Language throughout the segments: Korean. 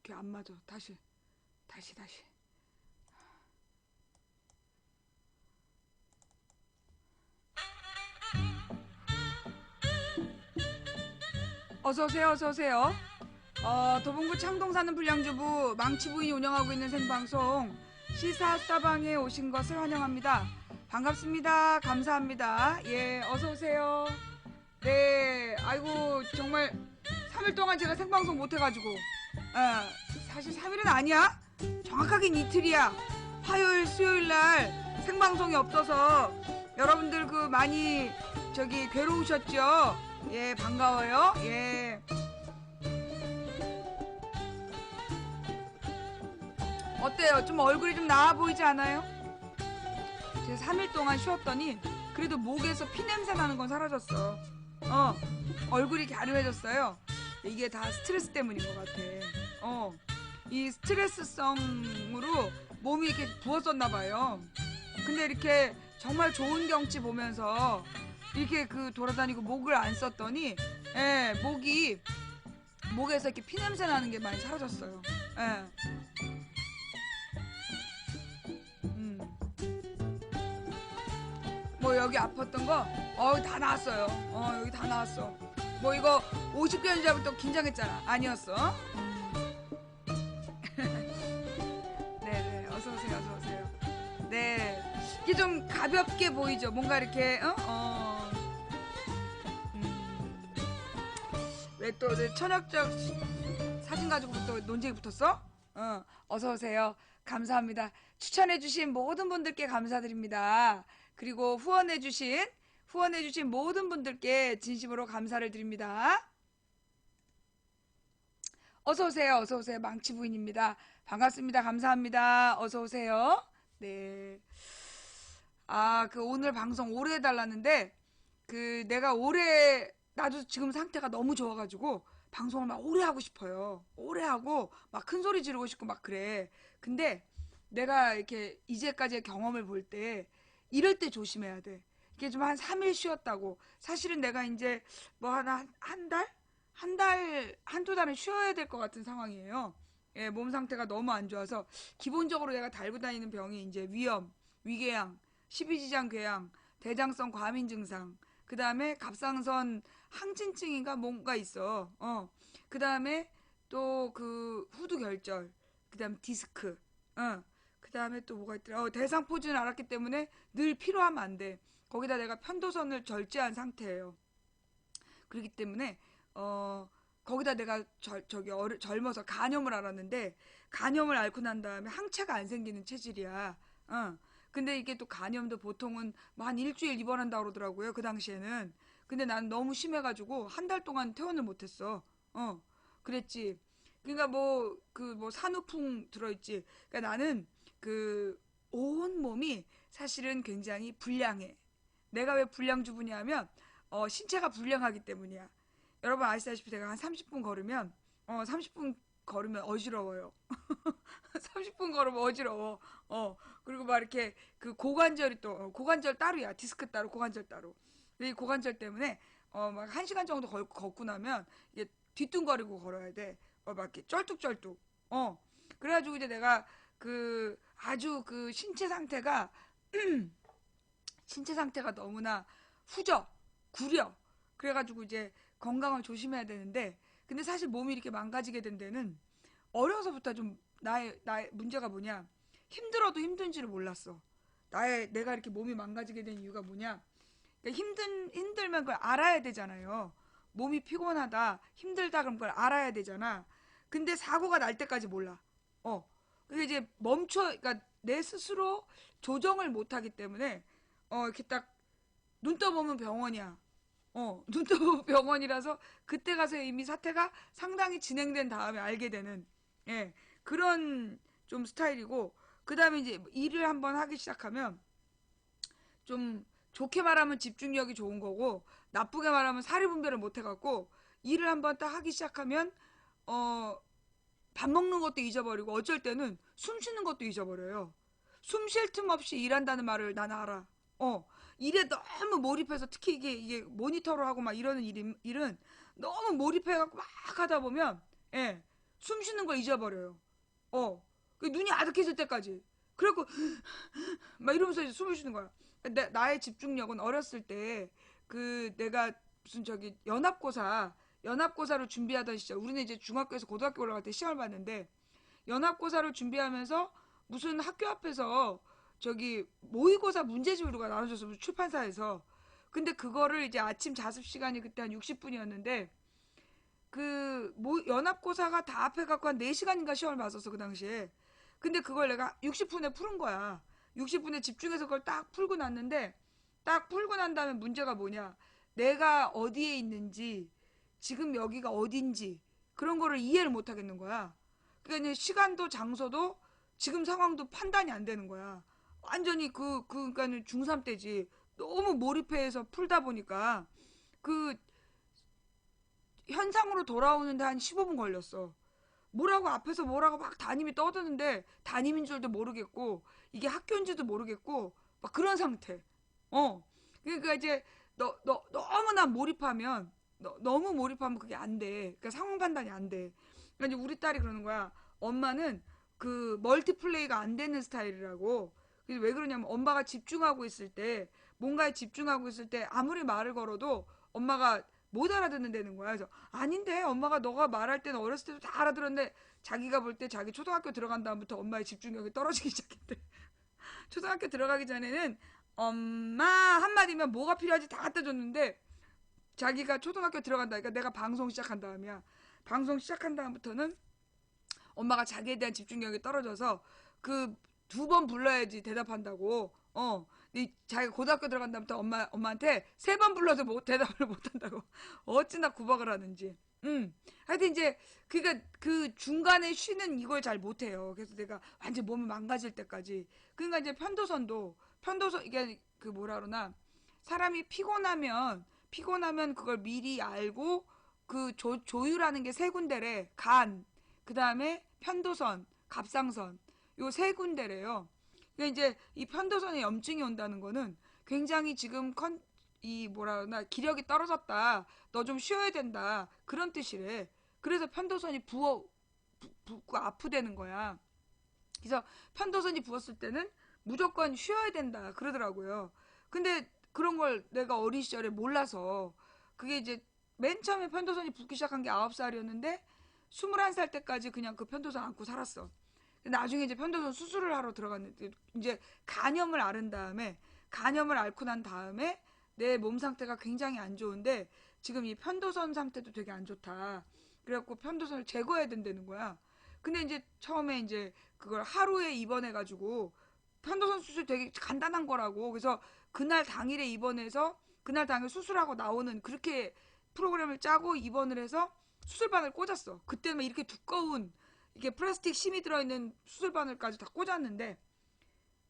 이렇게 안 맞아. 다시. 어서오세요, 어서오세요. 도봉구 창동 사는 불량주부 망치 부인이 운영하고 있는 생방송 시사사방에 오신 것을 환영합니다. 반갑습니다. 감사합니다. 예, 어서오세요. 네, 아이고, 정말 3일 동안 제가 생방송 못해가지고, 사실 3일은 아니야? 정확하긴 이틀이야. 화요일, 수요일 날 생방송이 없어서 여러분들 그 많이 저기 괴로우셨죠? 예, 반가워요. 예. 어때요? 좀 얼굴이 좀 나아 보이지 않아요? 제가 3일 동안 쉬었더니 그래도 목에서 피냄새 나는 건 사라졌어. 얼굴이 갸름해졌어요. 이게 다 스트레스 때문인 것 같아. 이 스트레스성으로 몸이 이렇게 부었었나 봐요. 근데 이렇게 정말 좋은 경치 보면서 이렇게 그 돌아다니고 목을 안 썼더니, 예, 목에서 이렇게 피냄새 나는 게 많이 사라졌어요. 예. 음. 뭐 여기 아팠던 거, 다 나았어요. 여기 다 나았어. 뭐 이거 50개월 전부터 긴장했잖아. 아니었어? 네네, 어서오세요, 어서오세요. 네. 이게 좀 가볍게 보이죠? 뭔가 이렇게, 왜 또 천역적 사진 가지고 또 논쟁이 붙었어? 어서오세요. 감사합니다. 추천해주신 모든 분들께 감사드립니다. 그리고 후원해주신 모든 분들께 진심으로 감사를 드립니다. 어서오세요. 어서오세요. 망치부인입니다. 반갑습니다. 감사합니다. 어서오세요. 네. 그 오늘 방송 오래 해달라는데, 내가 나도 지금 상태가 너무 좋아가지고, 방송을 막 오래 하고 싶어요. 오래 하고, 막 큰 소리 지르고 싶고 막 그래. 근데, 내가 이렇게 이제까지의 경험을 볼 때, 이럴 때 조심해야 돼. 이게 좀 한 3일 쉬었다고. 사실은 내가 이제, 뭐 한 달? 한두 달은 쉬어야 될 것 같은 상황이에요. 예, 몸 상태가 너무 안 좋아서, 기본적으로 내가 달고 다니는 병이 이제 위궤양, 십이지장궤양, 대장성 과민 증상, 그 다음에 갑상선 항진증인가 뭔가 있어. 그 다음에 또 그 후두결절, 그 다음 디스크, 그 다음에 또 뭐가 있더라. 대상포진을 알았기 때문에 늘 필요하면 안 돼. 거기다 내가 편도선을 절제한 상태예요. 그렇기 때문에 거기다 내가 젊어서 간염을 알았는데 간염을 앓고 난 다음에 항체가 안 생기는 체질이야. 근데 이게 또 간염도 보통은 뭐 한 일주일 입원한다 그러더라고요. 그 당시에는. 근데 난 너무 심해가지고 한 달 동안 퇴원을 못했어. 그랬지. 그러니까 뭐 산후풍 들어있지. 그러니까 나는 그 온 몸이 사실은 굉장히 불량해. 내가 왜 불량주부냐 하면 신체가 불량하기 때문이야. 여러분 아시다시피 제가 한 30분 걸으면 30분 걸으면 어지러워요. 30분 걸으면 어지러워. 그리고 막 이렇게 그 고관절이 또 고관절 따로야. 디스크 따로, 고관절 따로. 근데 이 고관절 때문에 막 1시간 정도 걷고 나면 이게 뒤뚱거리고 걸어야 돼. 막 이렇게 쩔뚝쩔뚝. 그래가지고 이제 내가 아주 신체 상태가 너무나 구려. 그래가지고 이제 건강을 조심해야 되는데, 근데 사실 몸이 이렇게 망가지게 된 데는 어려서부터 좀 나의 문제가 뭐냐. 힘들어도 힘든지를 몰랐어. 내가 이렇게 몸이 망가지게 된 이유가 뭐냐. 그러니까 힘들면 그걸 알아야 되잖아요. 몸이 피곤하다, 힘들다, 그럼 그걸 알아야 되잖아. 근데 사고가 날 때까지 몰라. 그게 이제 그러니까 내 스스로 조정을 못 하기 때문에, 이렇게 딱 눈 떠보면 병원이야. 눈 떠보면 병원이라서 그때 가서 이미 사태가 상당히 진행된 다음에 알게 되는, 예, 그런 좀 스타일이고, 그 다음에 이제 일을 한번 하기 시작하면 좀 좋게 말하면 집중력이 좋은 거고 나쁘게 말하면 사리 분별을 못 해갖고 일을 한번 딱 하기 시작하면 밥 먹는 것도 잊어버리고 어쩔 때는 숨 쉬는 것도 잊어버려요. 숨 쉴 틈 없이 일한다는 말을 나는 알아. 일에 너무 몰입해서 특히 이게 모니터로 하고 막 이러는 일은 너무 몰입해갖고 막 하다 보면, 예, 숨 쉬는 걸 잊어버려요. 그 눈이 아득해질 때까지. 그래갖고 막 이러면서 이제 숨을 쉬는 거야. 나의 집중력은 어렸을 때 그 내가 무슨 저기 연합고사를 준비하던 시절, 우리는 이제 중학교에서 고등학교 올라갈 때 시험을 봤는데 연합고사를 준비하면서 무슨 학교 앞에서 저기 모의고사 문제집으로가 나눠줬어, 출판사에서. 근데 그거를 이제 아침 자습 시간이 그때 한 60분이었는데 그 연합고사가 다 합해갖고 한 4시간인가 시험을 봤었어, 그 당시에. 근데 그걸 내가 60분에 푸는 거야. 60분에 집중해서 그걸 딱 풀고 났는데, 딱 풀고 난 다음에 문제가 뭐냐, 내가 어디에 있는지, 지금 여기가 어딘지 그런 거를 이해를 못 하겠는 거야. 그러니까 이제 시간도 장소도 지금 상황도 판단이 안 되는 거야. 완전히 그러니까는 중3 때지. 너무 몰입해서 풀다 보니까 그 현상으로 돌아오는데 한 15분 걸렸어. 뭐라고 앞에서 뭐라고 막 담임이 떠드는데 담임인 줄도 모르겠고 이게 학교인지도 모르겠고 막 그런 상태. 그러니까 이제 너무나 몰입하면 너무 몰입하면 그게 안 돼. 그러니까 상황 판단이 안 돼. 그러니까 이제 우리 딸이 그러는 거야. 엄마는 그 멀티플레이가 안 되는 스타일이라고. 그래서 왜 그러냐면 엄마가 집중하고 있을 때 뭔가에 집중하고 있을 때 아무리 말을 걸어도 엄마가 못 알아듣는다는 거야. 그래서 아닌데 엄마가 너가 말할 때는 어렸을 때도 다 알아들었는데 자기가 볼 때 자기 초등학교 들어간 다음부터 엄마의 집중력이 떨어지기 시작했대. 초등학교 들어가기 전에는 엄마 한마디면 뭐가 필요한지 다 갖다 줬는데 자기가 초등학교 들어간다. 그러니까 내가 방송 시작한 다음이야. 방송 시작한 다음부터는 엄마가 자기에 대한 집중력이 떨어져서 그 2번 불러야지 대답한다고. 자기가 고등학교 들어간 다음부터 엄마한테 3번 불러도 대답을 못 한다고. 어찌나 구박을 하는지. 하여튼 이제 그니까 그 중간에 쉬는 이걸 잘 못해요. 그래서 내가 완전 몸이 망가질 때까지. 그러니까 이제 편도선 이게 그 뭐라 그러나, 사람이 피곤하면 그걸 미리 알고 그 조율하는 게 3군데래. 간, 그 다음에 편도선, 갑상선, 요 3군데래요. 그러니까 이제 이 편도선에 염증이 온다는 거는 굉장히 지금 이 뭐라 그러나 기력이 떨어졌다. 너 좀 쉬어야 된다. 그런 뜻이래. 그래서 편도선이 붓고 아프다는 거야. 그래서 편도선이 부었을 때는 무조건 쉬어야 된다. 그러더라고요. 근데 그런 걸 내가 어린 시절에 몰라서 그게 이제 맨 처음에 편도선이 붓기 시작한 게 9살이었는데 21살 때까지 그냥 그 편도선 안고 살았어. 나중에 이제 편도선 수술을 하러 들어갔는데 이제 간염을 앓고 난 다음에 내 몸 상태가 굉장히 안 좋은데 지금 이 편도선 상태도 되게 안 좋다. 그래갖고 편도선을 제거해야 된다는 거야. 근데 이제 처음에 이제 그걸 하루에 입원해가지고 편도선 수술 되게 간단한 거라고. 그래서 그날 당일에 입원해서 그날 당일 수술하고 나오는 그렇게 프로그램을 짜고 입원을 해서 수술바늘 꽂았어. 그때는 이렇게 두꺼운 이게 플라스틱 심이 들어있는 수술바늘까지 다 꽂았는데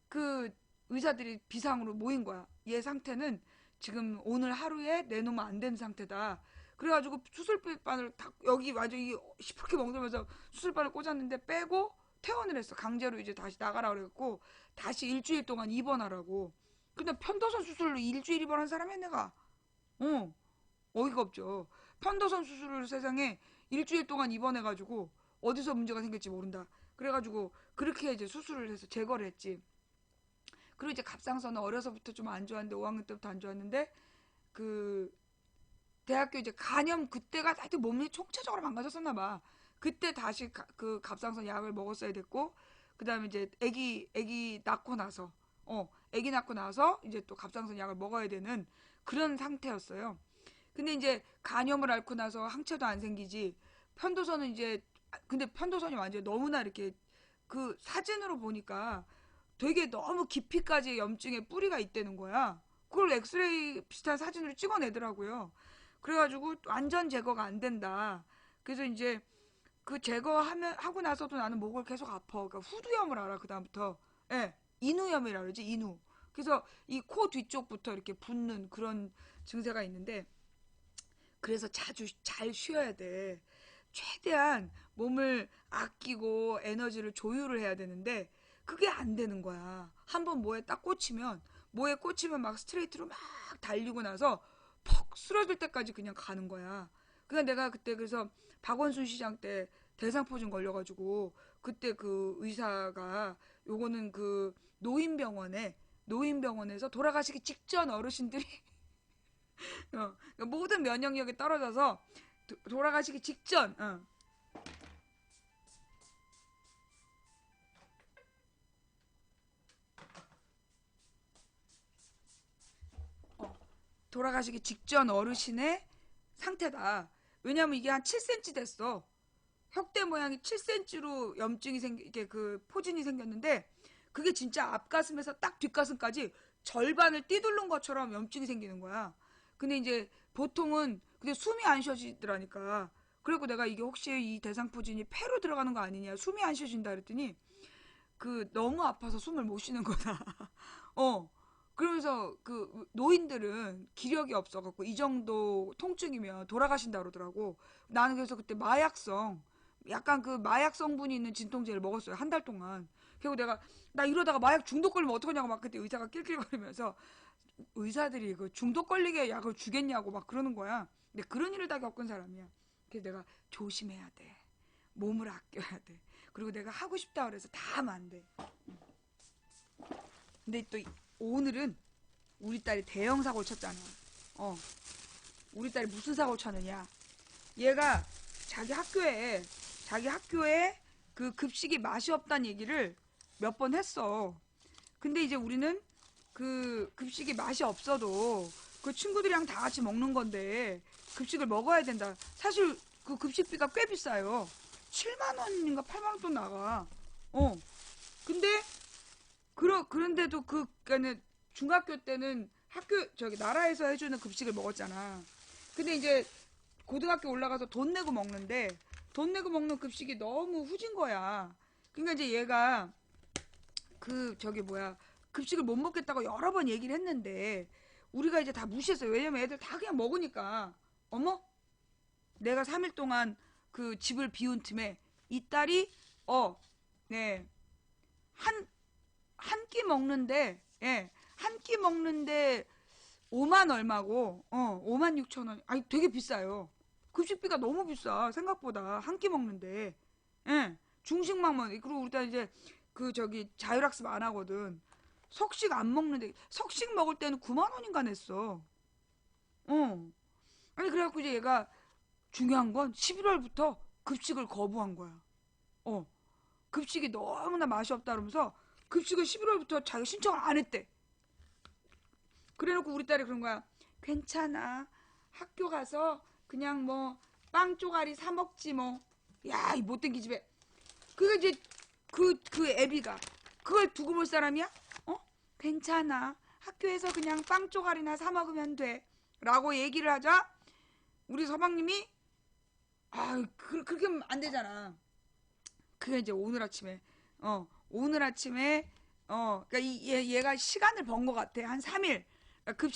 그 의사들이 비상으로 모인 거야. 얘 상태는 지금 오늘 하루에 내놓으면 안 되는 상태다. 그래가지고 수술바늘 다 여기 완전히 시퍼렇게 멍들면서 수술바늘 꽂았는데 빼고 퇴원을 했어. 강제로 이제 다시 나가라 그랬고 다시 일주일 동안 입원하라고. 근데 편도선 수술로 일주일 입원한 사람이야 내가. 어 어이가 없죠. 편도선 수술을 세상에 일주일 동안 입원해가지고 어디서 문제가 생길지 모른다. 그래가지고 그렇게 이제 수술을 해서 제거를 했지. 그리고 이제 갑상선은 어려서부터 좀 안 좋았는데 5학년 때부터 안 좋았는데 그 대학교 이제 간염 그때가 하여튼 몸이 총체적으로 망가졌었나 봐. 그때 다시 그 갑상선 약을 먹었어야 됐고 그다음에 이제 애기 낳고 나서 애기 낳고 나서 이제 또 갑상선 약을 먹어야 되는 그런 상태였어요. 근데 이제 간염을 앓고 나서 항체도 안 생기지. 편도선은 이제 근데 편도선이 완전 너무나 이렇게 그 사진으로 보니까 되게 너무 깊이까지 염증의 뿌리가 있다는 거야. 그걸 엑스레이 비슷한 사진으로 찍어내더라고요. 그래가지고 완전 제거가 안 된다. 그래서 이제 그 하고 나서도 나는 목을 계속 아파. 그러니까 후두염을 알아 그 다음부터. 예, 인후염이라 그러지 인후. 그래서 이 코 뒤쪽부터 이렇게 붓는 그런 증세가 있는데 그래서 자주 잘 쉬어야 돼. 최대한 몸을 아끼고 에너지를 조율을 해야 되는데 그게 안 되는 거야. 한번 뭐에 꽂히면 막 스트레이트로 막 달리고 나서 퍽 쓰러질 때까지 그냥 가는 거야. 그러니까 내가 그때 그래서 박원순 시장 때 대상포진 걸려가지고 그때 그 의사가 요거는 그 노인병원에서 돌아가시기 직전 어르신들이 그러니까 모든 면역력이 떨어져서 돌아가시기 직전 돌아가시기 직전 어르신의 상태다. 왜냐면 이게 한 7cm 됐어. 혁대 모양이 7cm로 염증이 이게 그 포진이 생겼는데 그게 진짜 앞가슴에서 딱 뒷가슴까지 절반을 띠둘른 것처럼 염증이 생기는 거야. 근데 이제 보통은 근데 숨이 안 쉬어지더라니까. 그리고 내가 이게 혹시 이 대상포진이 폐로 들어가는 거 아니냐, 숨이 안 쉬어진다 그랬더니 그 너무 아파서 숨을 못 쉬는 거다. 어. 그러면서 그 노인들은 기력이 없어갖고 이 정도 통증이면 돌아가신다 그러더라고. 나는 그래서 그때 마약성, 약간 그 마약 성분이 있는 진통제를 먹었어요. 한 달 동안. 그리고 내가 나 이러다가 마약 중독 걸리면 어떡하냐고 막 그때 의사가 낄낄거리면서 의사들이 그 중독 걸리게 약을 주겠냐고 막 그러는 거야. 근데 그런 일을 다 겪은 사람이야. 그래서 내가 조심해야 돼. 몸을 아껴야 돼. 그리고 내가 하고 싶다 그래서 다 하면 안 돼. 근데 또 오늘은 우리 딸이 대형 사고를 쳤잖아. 어, 우리 딸이 무슨 사고를 쳤느냐? 얘가 자기 학교에 그 급식이 맛이 없다는 얘기를 몇 번 했어. 근데 이제 우리는 그 급식이 맛이 없어도 그 친구들이랑 다 같이 먹는 건데 급식을 먹어야 된다. 사실 그 급식비가 꽤 비싸요. 7만 원인가 8만 원 돈 나가. 어. 근데 그런데도 그니까는 중학교 때는 학교 저기 나라에서 해주는 급식을 먹었잖아. 근데 이제 고등학교 올라가서 돈 내고 먹는데 돈 내고 먹는 급식이 너무 후진 거야. 그러니까 이제 얘가 그 저기 뭐야 급식을 못 먹겠다고 여러 번 얘기를 했는데 우리가 이제 다 무시했어요. 왜냐면 애들 다 그냥 먹으니까. 어머? 내가 3일 동안 그 집을 비운 틈에 이 딸이 네. 한 한 끼 먹는데 한 끼 먹는데 5만 얼마고 5만 6천 원. 아니 되게 비싸요. 급식비가 너무 비싸. 생각보다 한 끼 먹는데. 예. 중식만 먹. 그리고 우리 딸 이제 그 저기 자율학습 안 하거든. 석식 안 먹는데 석식 먹을 때는 9만 원인가 냈어. 어. 아니 그래갖고 이제 얘가 중요한 건 11월부터 급식을 거부한 거야. 어. 급식이 너무나 맛이 없다 그러면서 급식을 11월부터 자기 신청을 안 했대. 그래놓고 우리 딸이 그런 거야. 괜찮아. 학교 가서 그냥 뭐 빵 쪼가리 사 먹지 뭐. 야, 이 못된 기집애. 그게 이제 그 애비가 그걸 두고 볼 사람이야? 괜찮아. 학교에서 그냥 빵 쪼가리나 사 먹으면 돼. 라고 얘기를 하자 우리 서방님이 그렇게 하면 안 되잖아. 그게 이제 오늘 아침에 그러니까 얘가 시간을 번 것 같아. 한 3일. 그러니까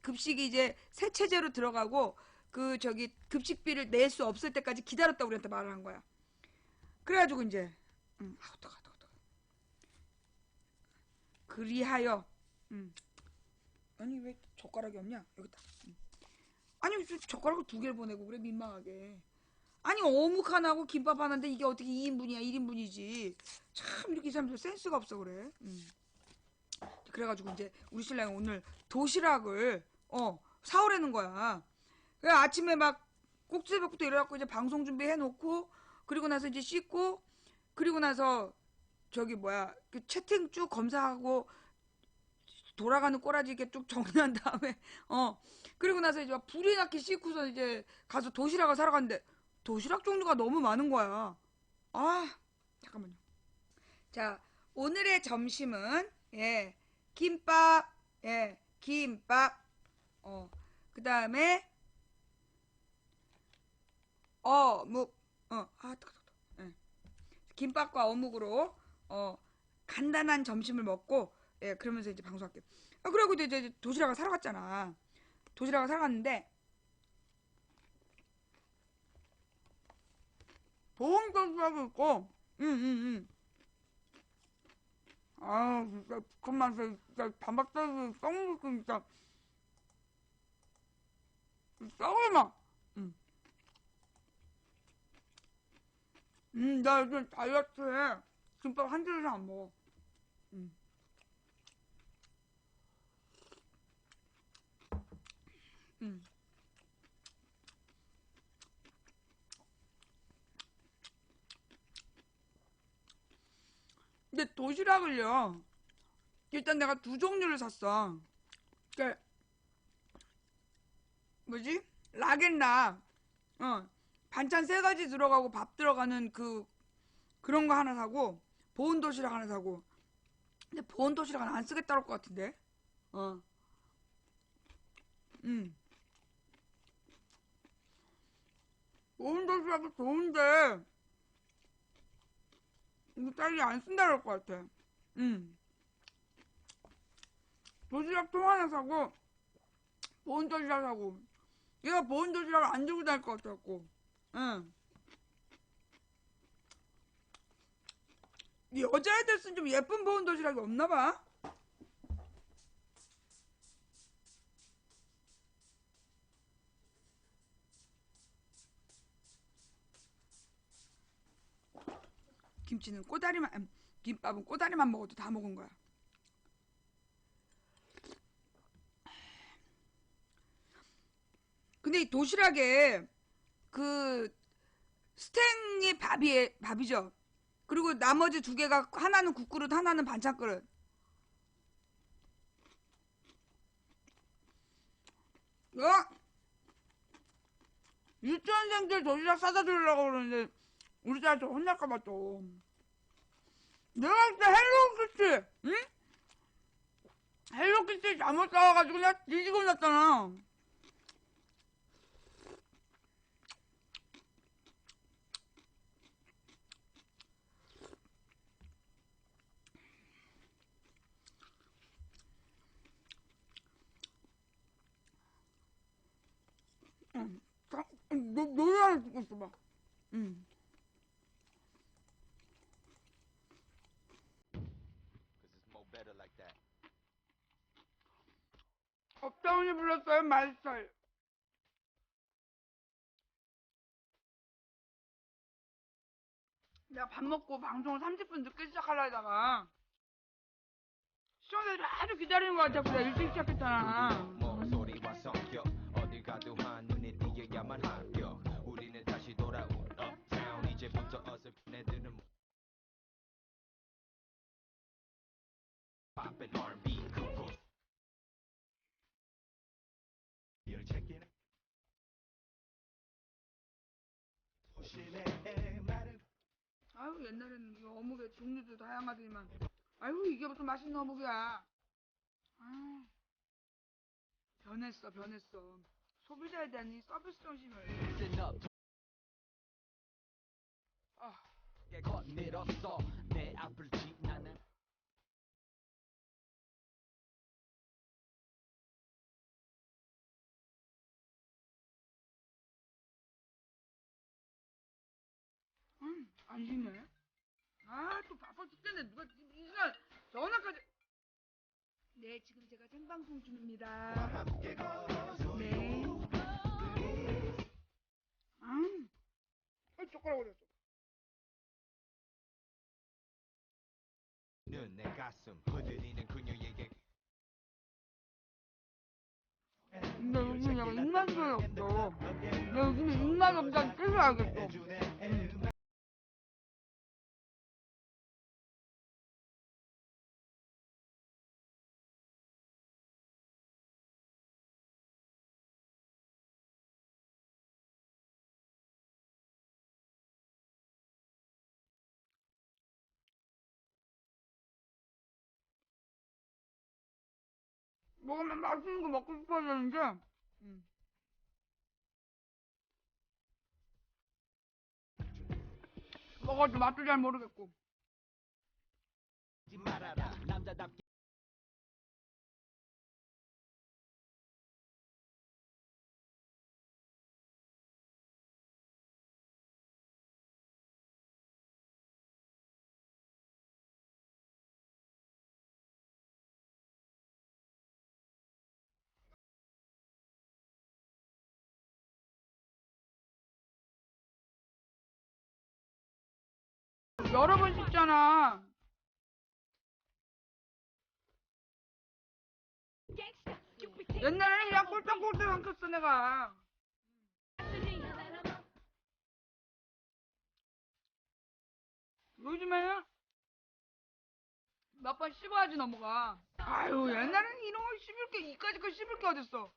급식이 이제 새 체제로 들어가고 그 저기 급식비를 낼 수 없을 때까지 기다렸다 우리한테 말을 한 거야. 그래가지고 이제 어떡하. 그리하여 아니 왜 젓가락이 없냐? 여기다. 아니 젓가락을 2개를 보내고 그래 민망하게. 아니 어묵 하나하고 김밥 하나인데 이게 어떻게 2인분이야 1인분이지. 참 이렇게 이 사람들 센스가 없어 그래. 그래가지고 이제 우리 신랑이 오늘 도시락을 사오라는 거야. 그래 아침에 막 꼭지새벽부터 일어나고 이제 방송 준비해 놓고 그리고 나서 이제 씻고 그리고 나서 저기 뭐야 그 채팅 쭉 검사하고 돌아가는 꼬라지 이렇게 쭉 정리한 다음에 그리고 나서 이제 막 불이 났게 씻고서 이제 가서 도시락을 사러 갔는데 도시락 종류가 너무 많은 거야. 아 잠깐만요. 자 오늘의 점심은 김밥 김밥 그 다음에 어묵 뜨거. 김밥과 어묵으로 간단한 점심을 먹고 그러면서 이제 방송할게요. 그리고 이제 도시락을 사러 갔잖아. 도시락을 사러 갔는데 보험 도시락이 있고 진짜 그 맛에 진짜 단박자기 떡 진짜 떡을 막 나 요즘 다이어트해. 김밥 한 줄 이상 안 먹어. 음, 음. 근데 도시락을요. 일단 내가 두 종류를 샀어. 그 뭐지? 락앤락. 어. 반찬 세 가지 들어가고 밥 들어가는 그런 거 하나 사고 보온 도시락 하나 사고. 근데 보온 도시락은 안 쓰겠다 그럴 것 같은데. 어. 음. 보온 도시락이 좋은데 이거 딸이 안 쓴다 그럴 것 같아. 음. 도시락 통 하나 사고 보온 도시락 사고. 얘가 보온 도시락을 안 들고 다닐 것 같았고. 응. 여자애들 쓴 좀 예쁜 보온 도시락이 없나 봐. 김치는 꼬다리만, 김밥은 꼬다리만 먹어도 다 먹은 거야. 근데 이 도시락에 그 스탱이 밥이죠. 그리고 나머지 두 개가 하나는 국그릇, 하나는 반찬 그릇. 어? 유치원생들 도시락 싸다 주려고 그러는데 우리 딸한테 혼날까봐 또. 내가 그때 헬로키티, 응? 헬로키티 잘못 싸워가지고 나 뒤지고 났잖아. 응. 노래 하나 듣고 있어봐. 응. 업다운이 불렀어요, 마이스타일. 내가 밥 먹고 방송을 30분 늦게 시작하려다가 시청자들이 아주 기다리는 거 같아서 내가 일찍 시작했잖아. 목소리와 성격 어딜 가도 한눈에 띄어야만 합격 우리는 다시 돌아온 uptown 이제부터 어설픈 애들은 pop and R&B 그곳 열 챙기는 소신의 말을 아유, 옛날에는 이 어묵의 종류도 다양하더니만. 아유, 이게 무슨 맛있는 어묵이야. 아, 변했어, 변했어. 소비자에 대한 이 서비스 정신을. 아, 건네렸어 내 앞을 지나는 안 쉬네. 아, 또 바빠 죽겠네. 누가 지금 이 시간 전화까지. 네, 지금 제가 생방송 중입니다. 네. 젓가락 어렸어. 내 가슴 흐드리는 그녀에게 근데 요즘 내가 입맛이 없어. 내가 요즘에 입맛 없다는 뜻을 알겠어. 먹으면 맛있는 거 먹고 싶어야 되는데, 음. 먹어도 맛도 잘 모르겠고. 말아라 남자답게 여러 번 씹잖아. 옛날에는 그냥 꼴딱꼴딱 삼켰어 내가. 요즘에는 몇 번 씹어야지 넘어가. 아유, 옛날에는 이런 걸 씹을 게, 이까짓 걸 씹을 게 어딨어.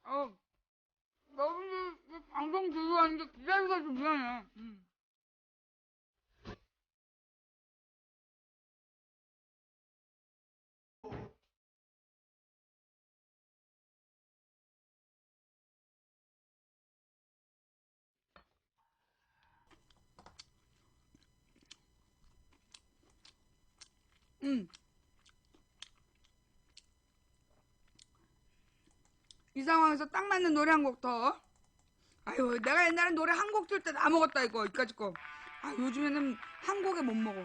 어, 너희 방송 들어가는데 기다려가지고 미안해. 음. 이 상황에서 딱 맞는 노래 한 곡 더. 아유, 내가 옛날에 노래 한 곡 들 때 다 먹었다, 이거, 이까짓 거. 아, 요즘에는 한 곡에 못 먹어.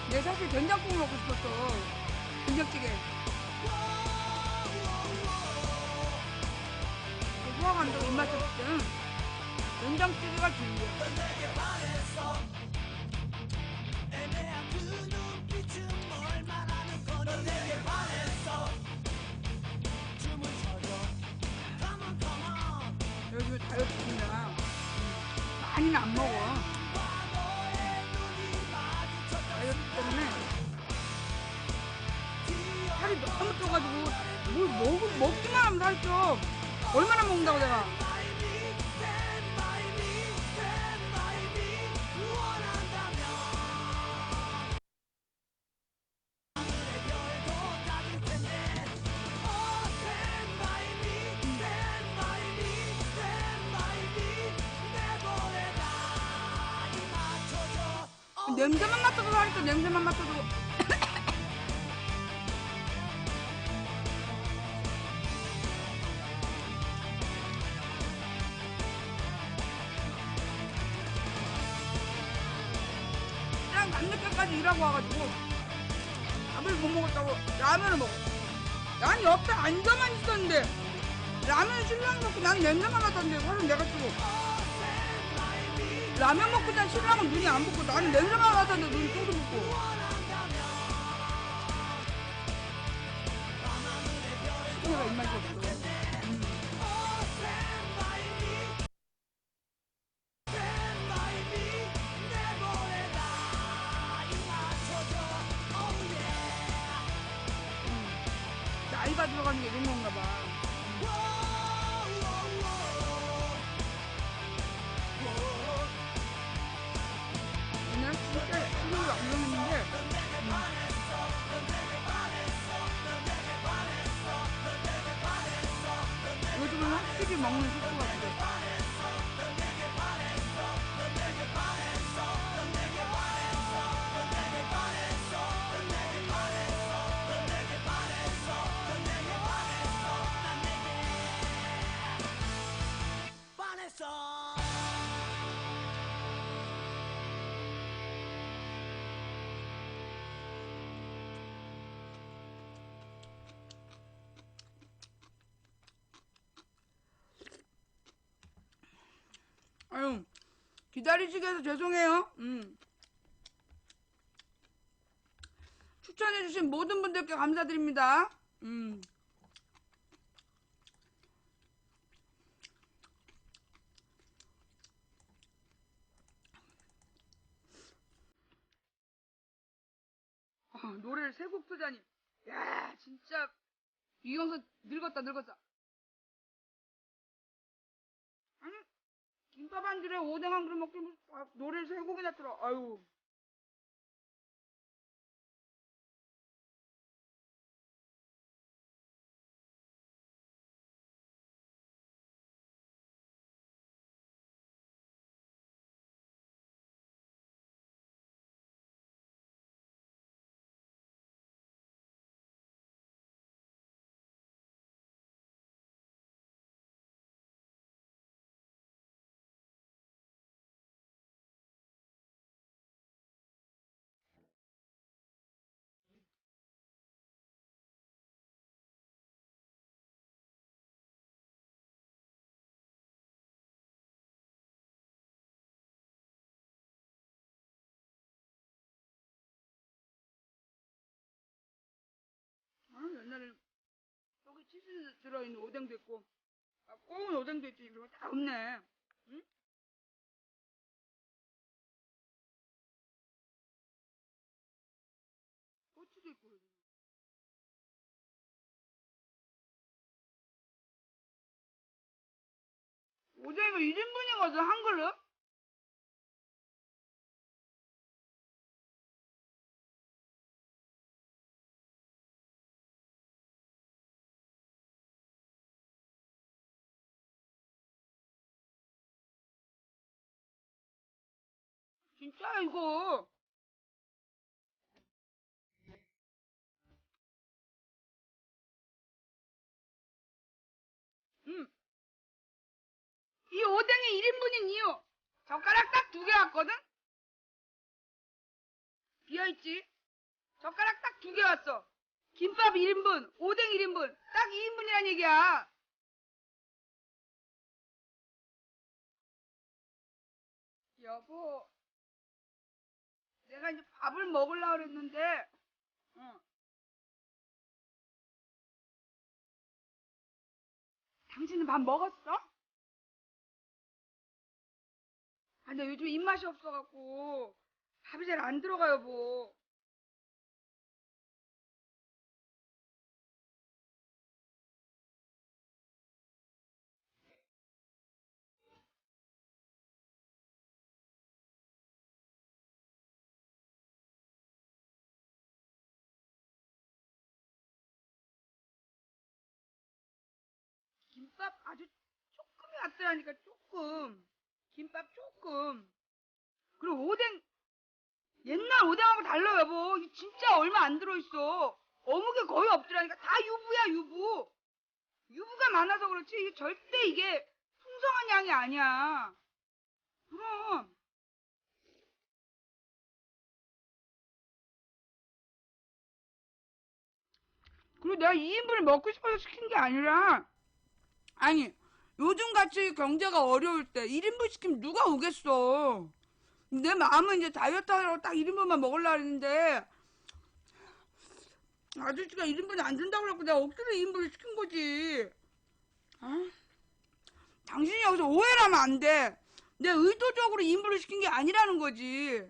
내가 사실 된장국 먹고 싶었어. 된장찌개. 소화가 안 되고 입맛이 없을 때는 된장찌개가 진리야. 요즘 다이어트 중이야. 많이는 안 먹어. 다이어트 때문에 살이 너무 쪄가지고 먹기만 하면 살이 쪄. 얼마나 먹는다고 내가. 냄새만 맡아도 살이 쪄. 냄새만 맡아도. 그냥 밤늦게까지 일하고 와가지고 밥을 못 먹었다고 라면을 먹었어. 난 옆에 앉아만 있었는데 라면 신랑이 먹고 난 냄새만 맡았는데 사실 내가 쓰고 라면 먹고 난 신랑은 눈이 안 붓고 나는 냄새만 맡았는데 눈이 쫑쫑 붓고. 내가 입맛이 없어. 나이가 들어가는 게 이런 건가 봐. 옛날에 진짜 식욕이 안 좋았는데 요즘은 확실히 먹는 식구가 바뀌었어. 아유, 기다리시게 해서 죄송해요. 추천해주신 모든 분들께 감사드립니다. 노래를 세 곡 쓰다니. 야, 진짜 이경서 늙었다. 아니, 김밥 한 줄에 오뎅 한 그릇 먹기 무슨 노래를 세 곡이나 틀어. 아유. 옛날에 여기 치즈 들어있는 오뎅도 있고, 꼬운 오뎅도 있지. 이거 다 없네. 응? 꼬치도 있고. 오뎅이가 1인분이거든, 한 그릇? 진짜 이거. 응. 이 오뎅이 1인분인 이유. 젓가락 딱 2개 왔거든? 비어있지? 젓가락 딱 2개 왔어. 김밥 1인분, 오뎅 1인분. 딱 2인분이란 얘기야. 여보, 내가 이제 밥을 먹으려고 그랬는데, 어, 당신은 밥 먹었어? 아, 근데 요즘 입맛이 없어갖고 밥이 잘 안 들어가요, 뭐. 김밥 아주 조금이 왔더라니까, 조금. 김밥 조금. 그리고 오뎅, 옛날 오뎅하고 달라요, 여보. 이게 진짜 얼마 안 들어있어. 어묵이 거의 없더라니까. 다 유부야, 유부. 유부가 많아서 그렇지, 이게 절대 이게 풍성한 양이 아니야. 그럼. 그리고 내가 2인분을 먹고 싶어서 시킨 게 아니라, 아니, 요즘 같이 경제가 어려울 때 1인분 시키면 누가 오겠어. 내 마음은 이제 다이어트 하려고 딱 1인분만 먹으려고 했는데, 아저씨가 1인분이 안 준다고 그래갖고 내가 억지로 2인분을 시킨 거지. 아, 당신이 여기서 오해를 하면 안 돼. 내가 의도적으로 2인분을 시킨 게 아니라는 거지.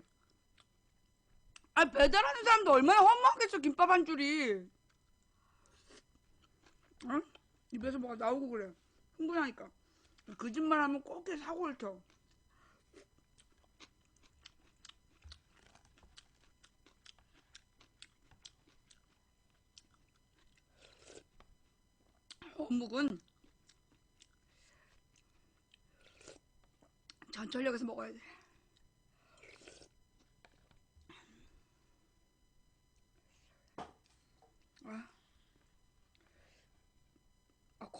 아, 배달하는 사람도 얼마나 허무하겠어, 김밥 한 줄이. 어? 입에서 뭐가 나오고 그래. 흥분하니까. 거짓말하면 꼭 사고를 쳐. 어묵은 전철역에서 먹어야 돼.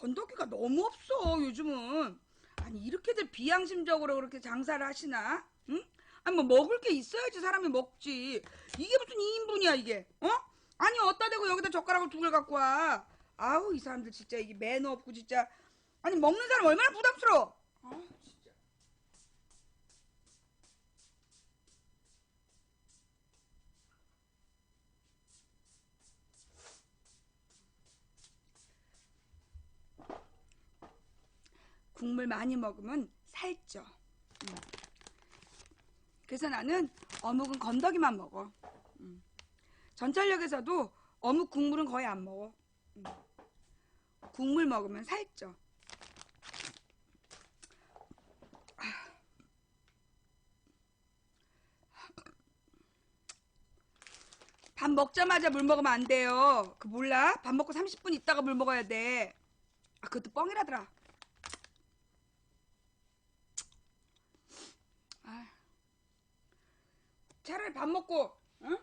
건더기가 너무 없어 요즘은. 아니 이렇게들 비양심적으로 그렇게 장사를 하시나? 응? 아니 뭐 먹을 게 있어야지 사람이 먹지. 이게 무슨 2인분이야 이게? 어? 아니 어디다 대고 여기다 젓가락을 2개 갖고 와. 아우 이 사람들 진짜 이게 매너 없고 진짜. 아니 먹는 사람 얼마나 부담스러워. 아 진짜. 국물 많이 먹으면 살쪄. 그래서 나는 어묵은 건더기만 먹어. 전철역에서도 어묵 국물은 거의 안 먹어. 국물 먹으면 살쪄. 밥 먹자마자 물 먹으면 안 돼요. 그 몰라? 밥 먹고 30분 있다가 물 먹어야 돼. 아, 그것도 뻥이라더라. 아, 차라리 밥 먹고, 응?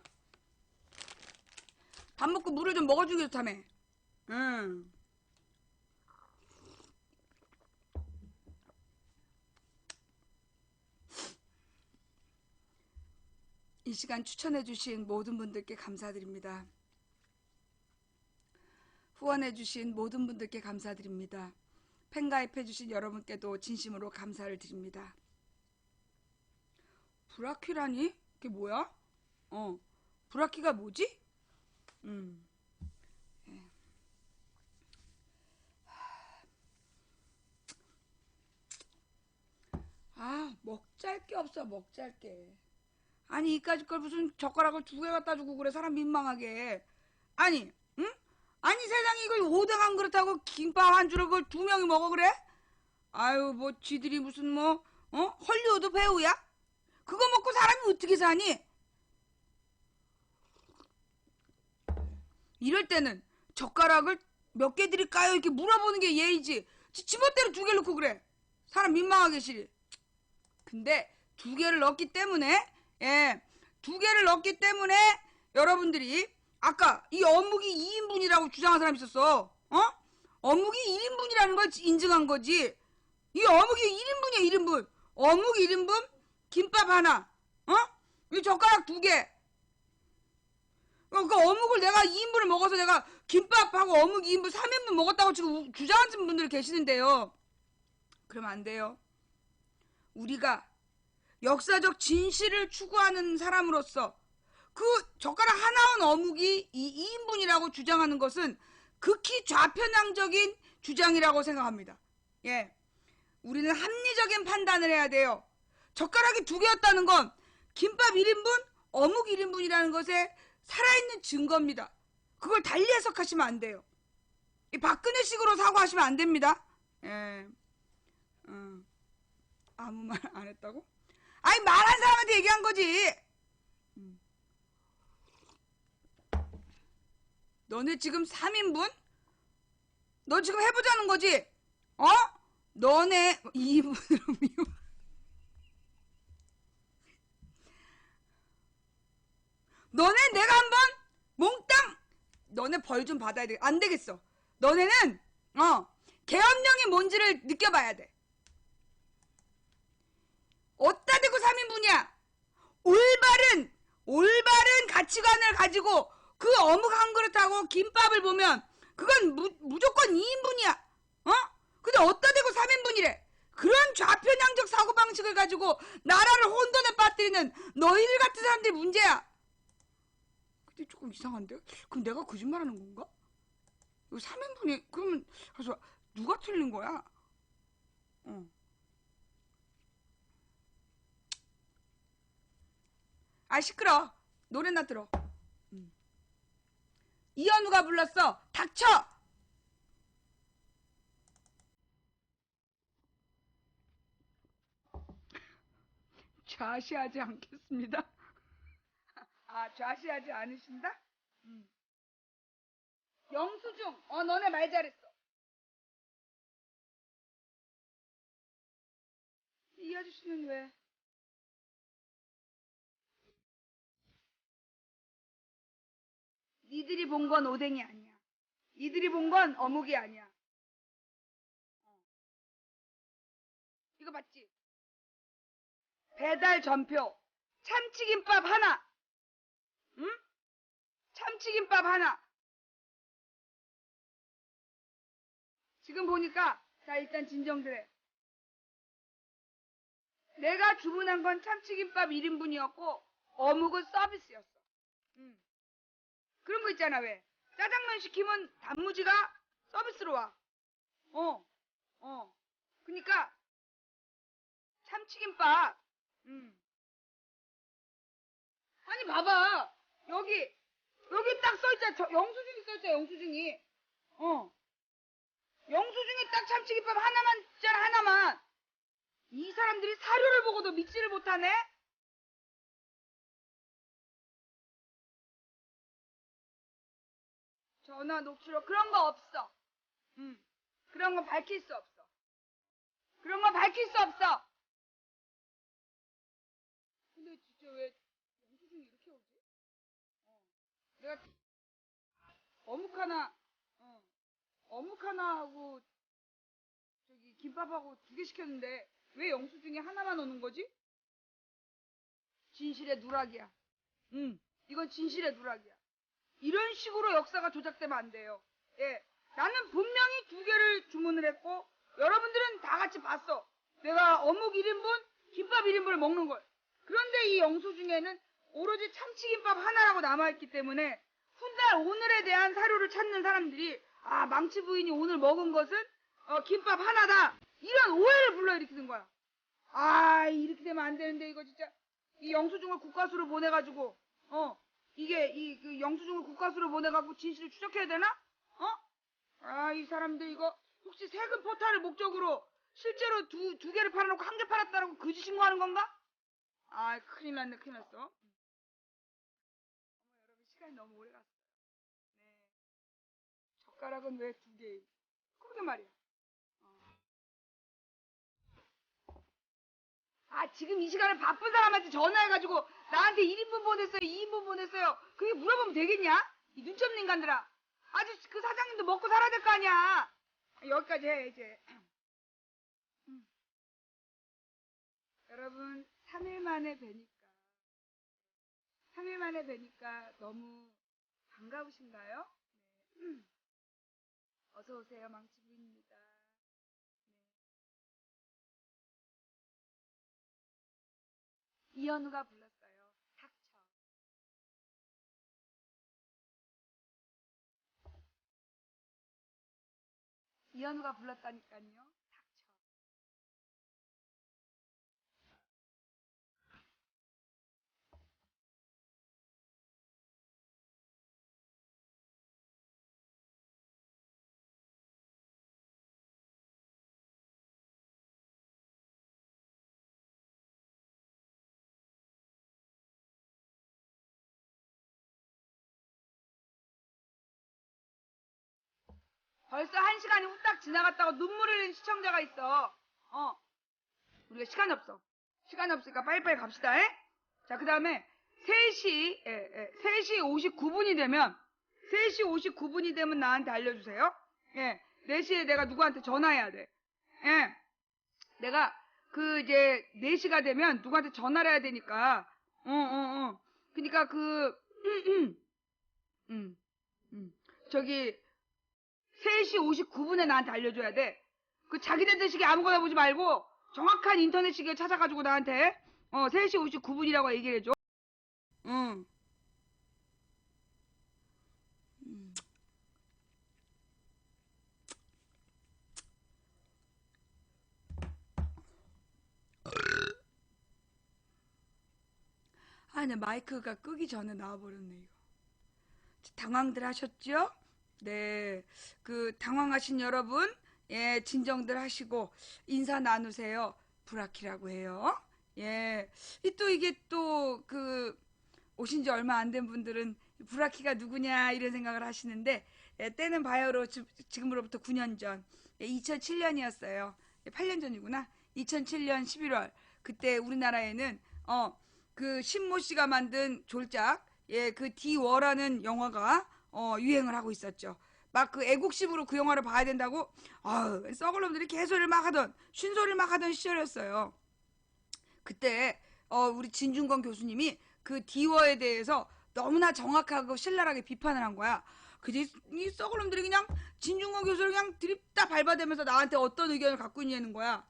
밥 먹고 물을 좀 먹어주기 좋다며. 응. 이 시간 추천해주신 모든 분들께 감사드립니다. 후원해주신 모든 분들께 감사드립니다. 팬가입해주신 여러분께도 진심으로 감사를 드립니다. 브라키라니? 그게 뭐야? 브라키가 뭐지? 예. 아, 먹잘 게 없어, 먹잘 게. 아니, 이까짓 걸 무슨 젓가락을 2개 갖다 주고 그래, 사람 민망하게. 아니, 응? 아니, 세상에 이걸 오뎅 한 그릇하고 김밥 한 줄을 그걸 2명이 먹어, 그래? 아유, 뭐, 쥐들이 무슨 뭐, 헐리우드 배우야? 그거 먹고 사람이 어떻게 사니? 이럴 때는 젓가락을 몇 개 드릴까요? 이렇게 물어보는 게 예의지. 지멋대로 2개를 넣고 그래. 사람 민망하게 싫이. 근데 2개를 넣었기 때문에, 예, 2개를 넣었기 때문에 여러분들이 아까 이 어묵이 2인분이라고 주장한 사람이 있었어. 어묵이 1인분이라는 걸 인증한 거지. 이 어묵이 1인분이야, 1인분. 어묵 1인분, 김밥 하나, 이 젓가락 2개. 그 어묵을 내가 2인분을 먹어서 내가 김밥하고 어묵 2인분 3인분 먹었다고 지금 주장하시는 분들 계시는데요. 그러면 안 돼요. 우리가 역사적 진실을 추구하는 사람으로서 그 젓가락 하나원 어묵이 2인분이라고 주장하는 것은 극히 좌편향적인 주장이라고 생각합니다. 예, 우리는 합리적인 판단을 해야 돼요. 젓가락이 2개였다는 건 김밥 1인분, 어묵 1인분이라는 것에 살아있는 증거입니다. 그걸 달리 해석하시면 안 돼요. 이 박근혜식으로 사고하시면 안 됩니다. 예, 아무 말 안 했다고? 아니, 말한 사람한테 얘기한 거지. 너네 지금 3인분? 너 지금 해보자는 거지? 너네 2인분으로 미워. 너네 내가 한번 몽땅 너네 벌 좀 받아야 돼. 안 되겠어. 너네는 계엄령이 뭔지를 느껴봐야 돼. 어따 대고 3인분이야. 올바른 가치관을 가지고 그 어묵 한 그릇하고 김밥을 보면 그건 무조건 2인분이야. 근데 어따 대고 3인분이래. 그런 좌편향적 사고방식을 가지고 나라를 혼돈에 빠뜨리는 너희들 같은 사람들이 문제야. 근데 조금 이상한데? 그럼 내가 거짓말하는 건가? 이거 3인분이 그러면 그래서 누가 틀린 거야? 아, 시끄러. 노래나 들어. 이현우가 불렀어. 닥쳐. 좌시하지 않겠습니다. 아, 좌시하지 않으신다? 영수증. 너네 말 잘했어. 이 아저씨는 왜? 니들이 본 건 오뎅이 아니야. 니들이 본 건 어묵이 아니야. 이거 맞지? 배달 전표. 참치김밥 하나. 응? 참치김밥 하나. 지금 보니까 자, 일단 진정들해. 내가 주문한 건 참치김밥 1인분이었고 어묵은 서비스였어. 그런 거 있잖아. 왜 짜장면 시키면 단무지가 서비스로 와. 어. 그러니까 참치김밥. 아니 봐봐. 여기 딱 써있잖아. 영수증이 써있잖아. 영수증이. 영수증에 딱 참치김밥 하나만 있잖아. 하나만. 이 사람들이 사료를 보고도 믿지를 못하네. 전화 녹취록 그런 거 없어. 그런 거 밝힐 수 없어. 그런 거 밝힐 수 없어. 근데 진짜 왜 영수증이 이렇게 오지? 내가 어묵 하나, 어묵 하나 하고 저기 김밥하고 2개 시켰는데 왜 영수증이 하나만 오는 거지? 진실의 누락이야. 이건 진실의 누락이야. 이런 식으로 역사가 조작되면 안 돼요. 예. 나는 분명히 2개를 주문을 했고, 여러분들은 다 같이 봤어. 내가 어묵 1인분, 김밥 1인분을 먹는 걸. 그런데 이 영수증에는 오로지 참치김밥 하나라고 남아있기 때문에, 훗날 오늘에 대한 사료를 찾는 사람들이, 아, 망치 부인이 오늘 먹은 것은, 김밥 하나다. 이런 오해를 불러일으키는 거야. 아, 이렇게 되면 안 되는데, 이거 진짜. 이 영수증을 국가수로 보내가지고, 그 영수증을 국가수로 보내갖고 진실을 추적해야 되나? 아, 이 사람들 이거 혹시 세금 포탈을 목적으로 실제로 두 개를 팔아놓고 1개 팔았다라고 거짓 신고하는 건가? 아, 큰일 났네, 큰일 났어. 어머, 여러분 시간이 너무 오래 갔어요. 네. 젓가락은 왜 2개? 그러게 말이야. 아, 지금 이 시간에 바쁜 사람한테 전화해가지고 나한테 1인분 보냈어요, 2인분 보냈어요. 그게 물어보면 되겠냐? 이 눈치 없는 인간들아. 아주 그 사장님도 먹고 살아야 될 거 아니야. 여기까지 해, 이제. 여러분, 3일 만에 뵈니까, 3일 만에 뵈니까 너무 반가우신가요? 네. 어서오세요, 망치부입니다. 이현우가 불렀어요. 닥쳐. 이현우가 불렀다니까요. 닥쳐. 벌써 1시간이 후딱 지나갔다고 눈물 흘린 시청자가 있어. 우리가 시간이 없어. 시간이 없으니까 빨리빨리 갑시다. 에? 자, 그 다음에 3시 59분이 되면 3시 59분이 되면 나한테 알려주세요. 예. 4시에 내가 누구한테 전화해야 돼. 예. 내가 이제 4시가 되면 누구한테 전화를 해야 되니까. 그니까 저기 3시 59분에 나한테 알려줘야 돼. 그 자기네들 시계 아무거나 보지 말고 정확한 인터넷 시계 찾아가지고 나한테 3시 59분이라고 얘기를 해줘. 응. 아, 네, 마이크가 끄기 전에 나와버렸네, 이거. 당황들 하셨죠? 네. 당황하신 여러분, 예, 진정들 하시고, 인사 나누세요. 브라키라고 해요. 예. 이게 오신 지 얼마 안 된 분들은 브라키가 누구냐, 이런 생각을 하시는데, 예, 때는 바야흐로 지금으로부터 9년 전, 2007년이었어요. 8년 전이구나. 2007년 11월. 그때 우리나라에는, 신모 씨가 만든 졸작, 예, 디워라는 영화가 유행을 하고 있었죠. 막 애국심으로 그 영화를 봐야 된다고 썩을 놈들이 개소리를 막 하던 쉰소리를 막 하던 시절이었어요. 그때 우리 진중권 교수님이 디워에 대해서 너무나 정확하고 신랄하게 비판을 한 거야. 이 썩을 놈들이 그냥 진중권 교수를 그냥 들이다 밟아대면서 나한테 어떤 의견을 갖고 있냐는 거야.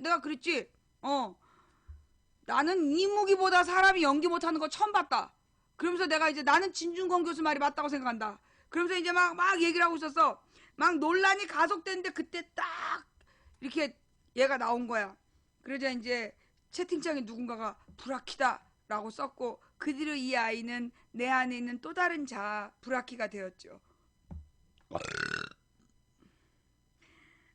내가 그랬지. 나는 이무기보다 사람이 연기 못하는 거 처음 봤다. 그러면서 내가 이제 나는 진중권 교수 말이 맞다고 생각한다. 그러면서 이제 막 얘기를 하고 있었어. 막 논란이 가속됐는데 그때 딱 이렇게 얘가 나온 거야. 그러자 이제 채팅창에 누군가가 브라키다 라고 썼고, 그 뒤로 이 아이는 내 안에 있는 또 다른 자아 브라키가 되었죠.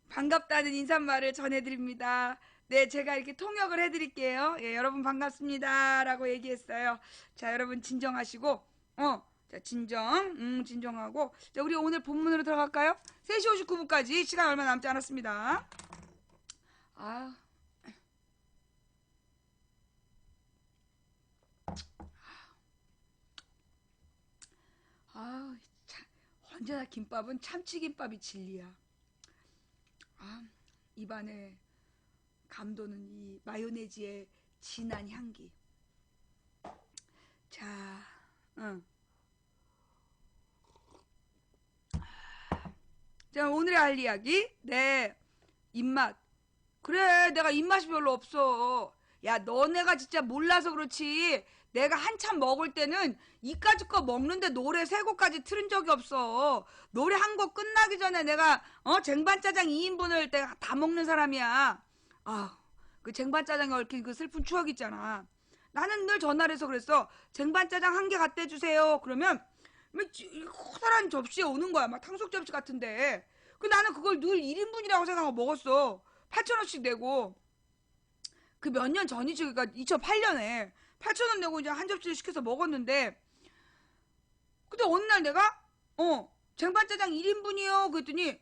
반갑다는 인사말을 전해드립니다. 네, 제가 이렇게 통역을 해드릴게요. 예, 여러분 반갑습니다 라고 얘기했어요. 자, 여러분 진정하시고, 자, 진정하고, 자, 우리 오늘 본문으로 들어갈까요? 3시 59분까지 시간 얼마 남지 않았습니다. 아, 참, 언제나 김밥은 참치김밥이 진리야. 아, 입안에 감도는 이 마요네즈의 진한 향기. 자, 자, 오늘의 할 이야기. 네, 입맛. 그래, 내가 입맛이 별로 없어. 야, 너네가 진짜 몰라서 그렇지. 내가 한참 먹을 때는 이까짓 거 먹는데 노래 3곡까지 틀은 적이 없어. 노래 한 곡 끝나기 전에 내가 쟁반짜장 2인분을 내가 다 먹는 사람이야. 아, 그 쟁반짜장에 얽힌 그 슬픈 추억 있잖아. 나는 늘 전화를 해서 그랬어. 쟁반짜장 1개 갖다 주세요. 그러면 커다란 접시에 오는 거야. 막 탕수육 접시 같은데. 그 나는 그걸 늘 1인분이라고 생각하고 먹었어. 8,000원씩 내고. 그 몇 년 전이지. 그러니까 2008년에 8,000원 내고 이제 한 접시를 시켜서 먹었는데, 근데 어느 날 내가 쟁반짜장 1인분이요 그랬더니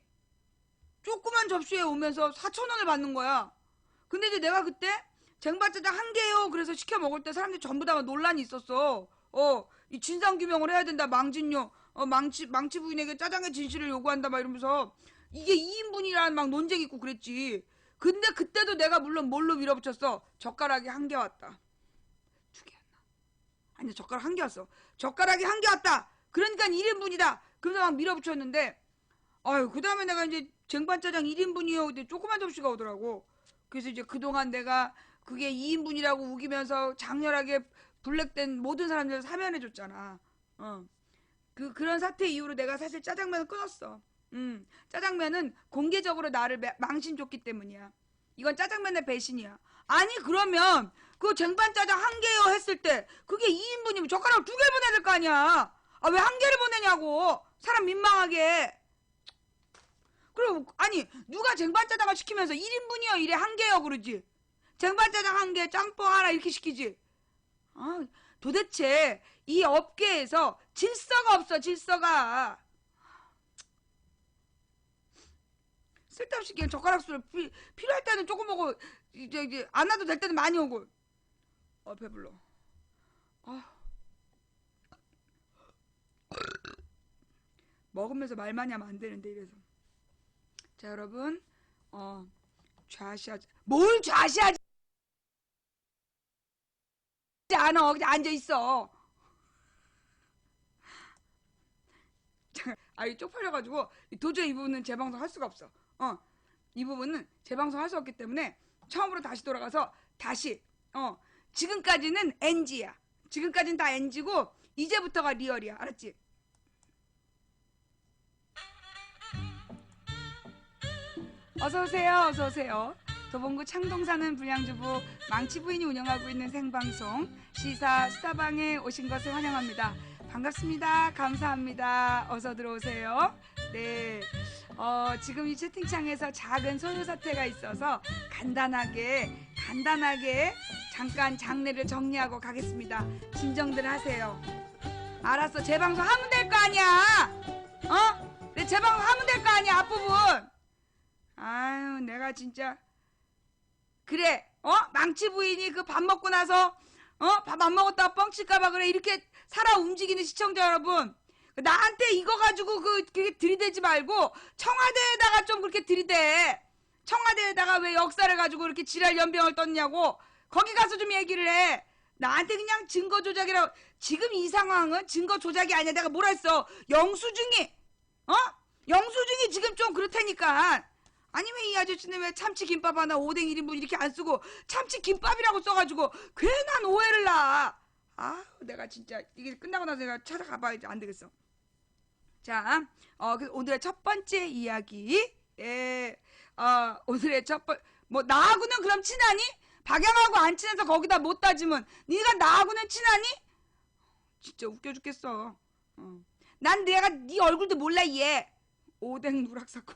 조그만 접시에 오면서 4,000원을 받는 거야. 근데 이제 내가 그때 쟁반짜장 1개요 그래서 시켜 먹을 때 사람들이 전부 다 논란이 있었어. 이 진상규명을 해야 된다. 망진요. 망치 부인에게 짜장의 진실을 요구한다 막 이러면서 이게 2인분이라는 막 논쟁이 있고 그랬지. 근데 그때도 내가 물론 뭘로 밀어붙였어. 젓가락이 1개 왔다. 2개였나? 아니, 젓가락 1개 왔어. 젓가락이 1개 왔다. 그러니까 1인분이다. 그래서 막 밀어붙였는데, 아유, 그 다음에 내가 이제 쟁반짜장 1인분이요. 근데 조그만 접시가 오더라고. 그래서 이제 그동안 내가 그게 2인분이라고 우기면서 장렬하게 블랙된 모든 사람들 사면해줬잖아. 그런 사태 이후로 내가 사실 짜장면을 끊었어. 짜장면은 공개적으로 나를 망신 줬기 때문이야. 이건 짜장면의 배신이야. 아니, 그러면 그 쟁반짜장 1개요 했을 때 그게 2인분이면 젓가락 2개 보내야 될 거 아니야. 아, 왜 1개를 보내냐고. 사람 민망하게. 그리고 아니, 누가 쟁반짜장을 시키면서 1인분이요 이래 1개요 그러지. 쟁반짜장 1개, 짬뽕 하나 이렇게 시키지. 도대체 이 업계에서 질서가 없어. 질서가. 쓸데없이 그냥 젓가락 수를 필요할 때는 조금 먹고 이제 안 와도 될 때는 많이 오고. 배불러. 먹으면서 말 많이 하면 안 되는데 이래서. 자, 여러분, 좌시하지. 뭘 좌시하지 않아. 그냥 앉아 있어. 아이 쪽팔려가지고 도저히 이 부분은 재방송 할 수가 없어. 이 부분은 재방송 할 수 없기 때문에 처음으로 다시 돌아가서 다시 지금까지는 NG야. 지금까지는 다 NG고 이제부터가 리얼이야. 알았지? 어서오세요. 어서오세요. 도봉구 창동 사는 불량주부 망치 부인이 운영하고 있는 생방송 시사 수다방에 오신 것을 환영합니다. 반갑습니다. 감사합니다. 어서 들어오세요. 네, 지금 이 채팅창에서 작은 소요 사태가 있어서 간단하게 잠깐 장례를 정리하고 가겠습니다. 진정들 하세요. 알았어. 재방송 하면 될 거 아니야. 내 재방송 하면 될 거 아니야. 앞부분. 아유, 내가 진짜. 그래, 망치 부인이 그 밥 먹고 나서 밥 안 먹었다가 뻥칠까봐 그래. 이렇게 살아 움직이는 시청자 여러분, 나한테 이거 가지고 그렇게 들이대지 말고 청와대에다가 좀 그렇게 들이대. 청와대에다가 왜 역사를 가지고 이렇게 지랄 연병을 떴냐고. 거기 가서 좀 얘기를 해. 나한테 그냥 증거 조작이라고. 지금 이 상황은 증거 조작이 아니야. 내가 뭐라 했어. 영수증이 지금 좀 그렇다니까. 아니면 이 아저씨는 왜 참치김밥 하나 오뎅 1인분 이렇게 안 쓰고 참치김밥이라고 써가지고 괜한 오해를 놔. 내가 진짜 이게 끝나고 나서 내가 찾아가봐야지. 안 되겠어. 자, 오늘의 첫 번째 이야기. 오늘의 뭐 나하고는 그럼 친하니? 박양하고 안 친해서 거기다 못 따지면 네가 나하고는 친하니? 진짜 웃겨 죽겠어. 난 내가 네 얼굴도 몰라 얘. 오뎅 누락 사건.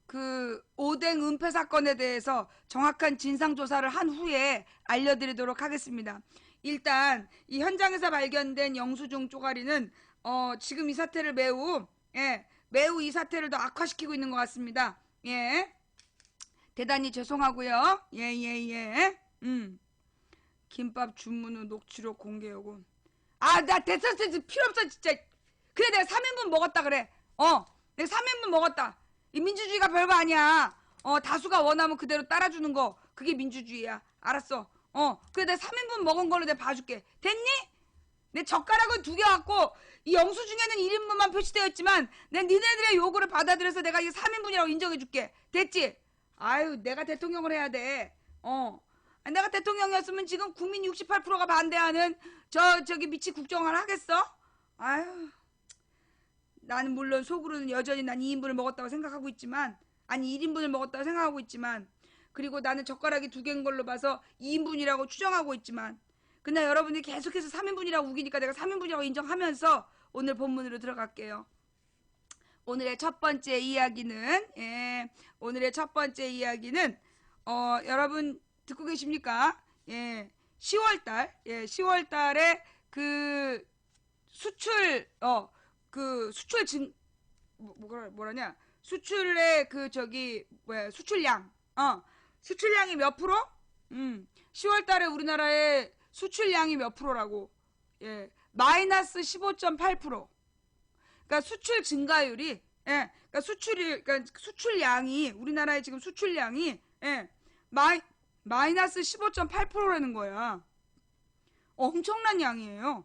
그 오뎅 은폐 사건에 대해서 정확한 진상조사를 한 후에 알려드리도록 하겠습니다. 일단 이 현장에서 발견된 영수증 쪼가리는 지금 이 사태를 매우 이 사태를 더 악화시키고 있는 것 같습니다. 예, 대단히 죄송하고요. 예. 김밥 주문후 녹취록 공개 요금. 아, 나 됐어 필요 없어 진짜. 그래 내가 3인분 먹었다 그래. 내가 3인분 먹었다. 이 민주주의가 별거 아니야. 다수가 원하면 그대로 따라주는 거 그게 민주주의야. 알았어. 그래 내가 3인분 먹은 걸로 내가 봐줄게. 됐니? 내 젓가락은 2개 갖고 이 영수증에는 1인분만 표시되어 있지만 내 니네들의 요구를 받아들여서 내가 이게 3인분이라고 인정해줄게. 됐지? 아유 내가 대통령을 해야 돼. 내가 대통령이었으면 지금 국민 68%가 반대하는 저기 미치 국정을 하겠어? 아유, 나는 물론 속으로는 여전히 난 2인분을 먹었다고 생각하고 있지만, 아니 1인분을 먹었다고 생각하고 있지만, 그리고 나는 젓가락이 2개인 걸로 봐서 2인분이라고 추정하고 있지만, 그날 여러분들이 계속해서 3인분이라고 우기니까 내가 3인분이라고 인정하면서 오늘 본문으로 들어갈게요. 오늘의 첫 번째 이야기는 여러분 듣고 계십니까? 10월달에 그 수출의 수출량이 몇 프로? 10월달에 우리나라의 수출량이 몇 프로라고? 마이너스 15.8%. 그러니까 수출 증가율이, 그러니까 수출량이 우리나라의 지금 수출량이 마이너스 15.8%라는 거야. 엄청난 양이에요.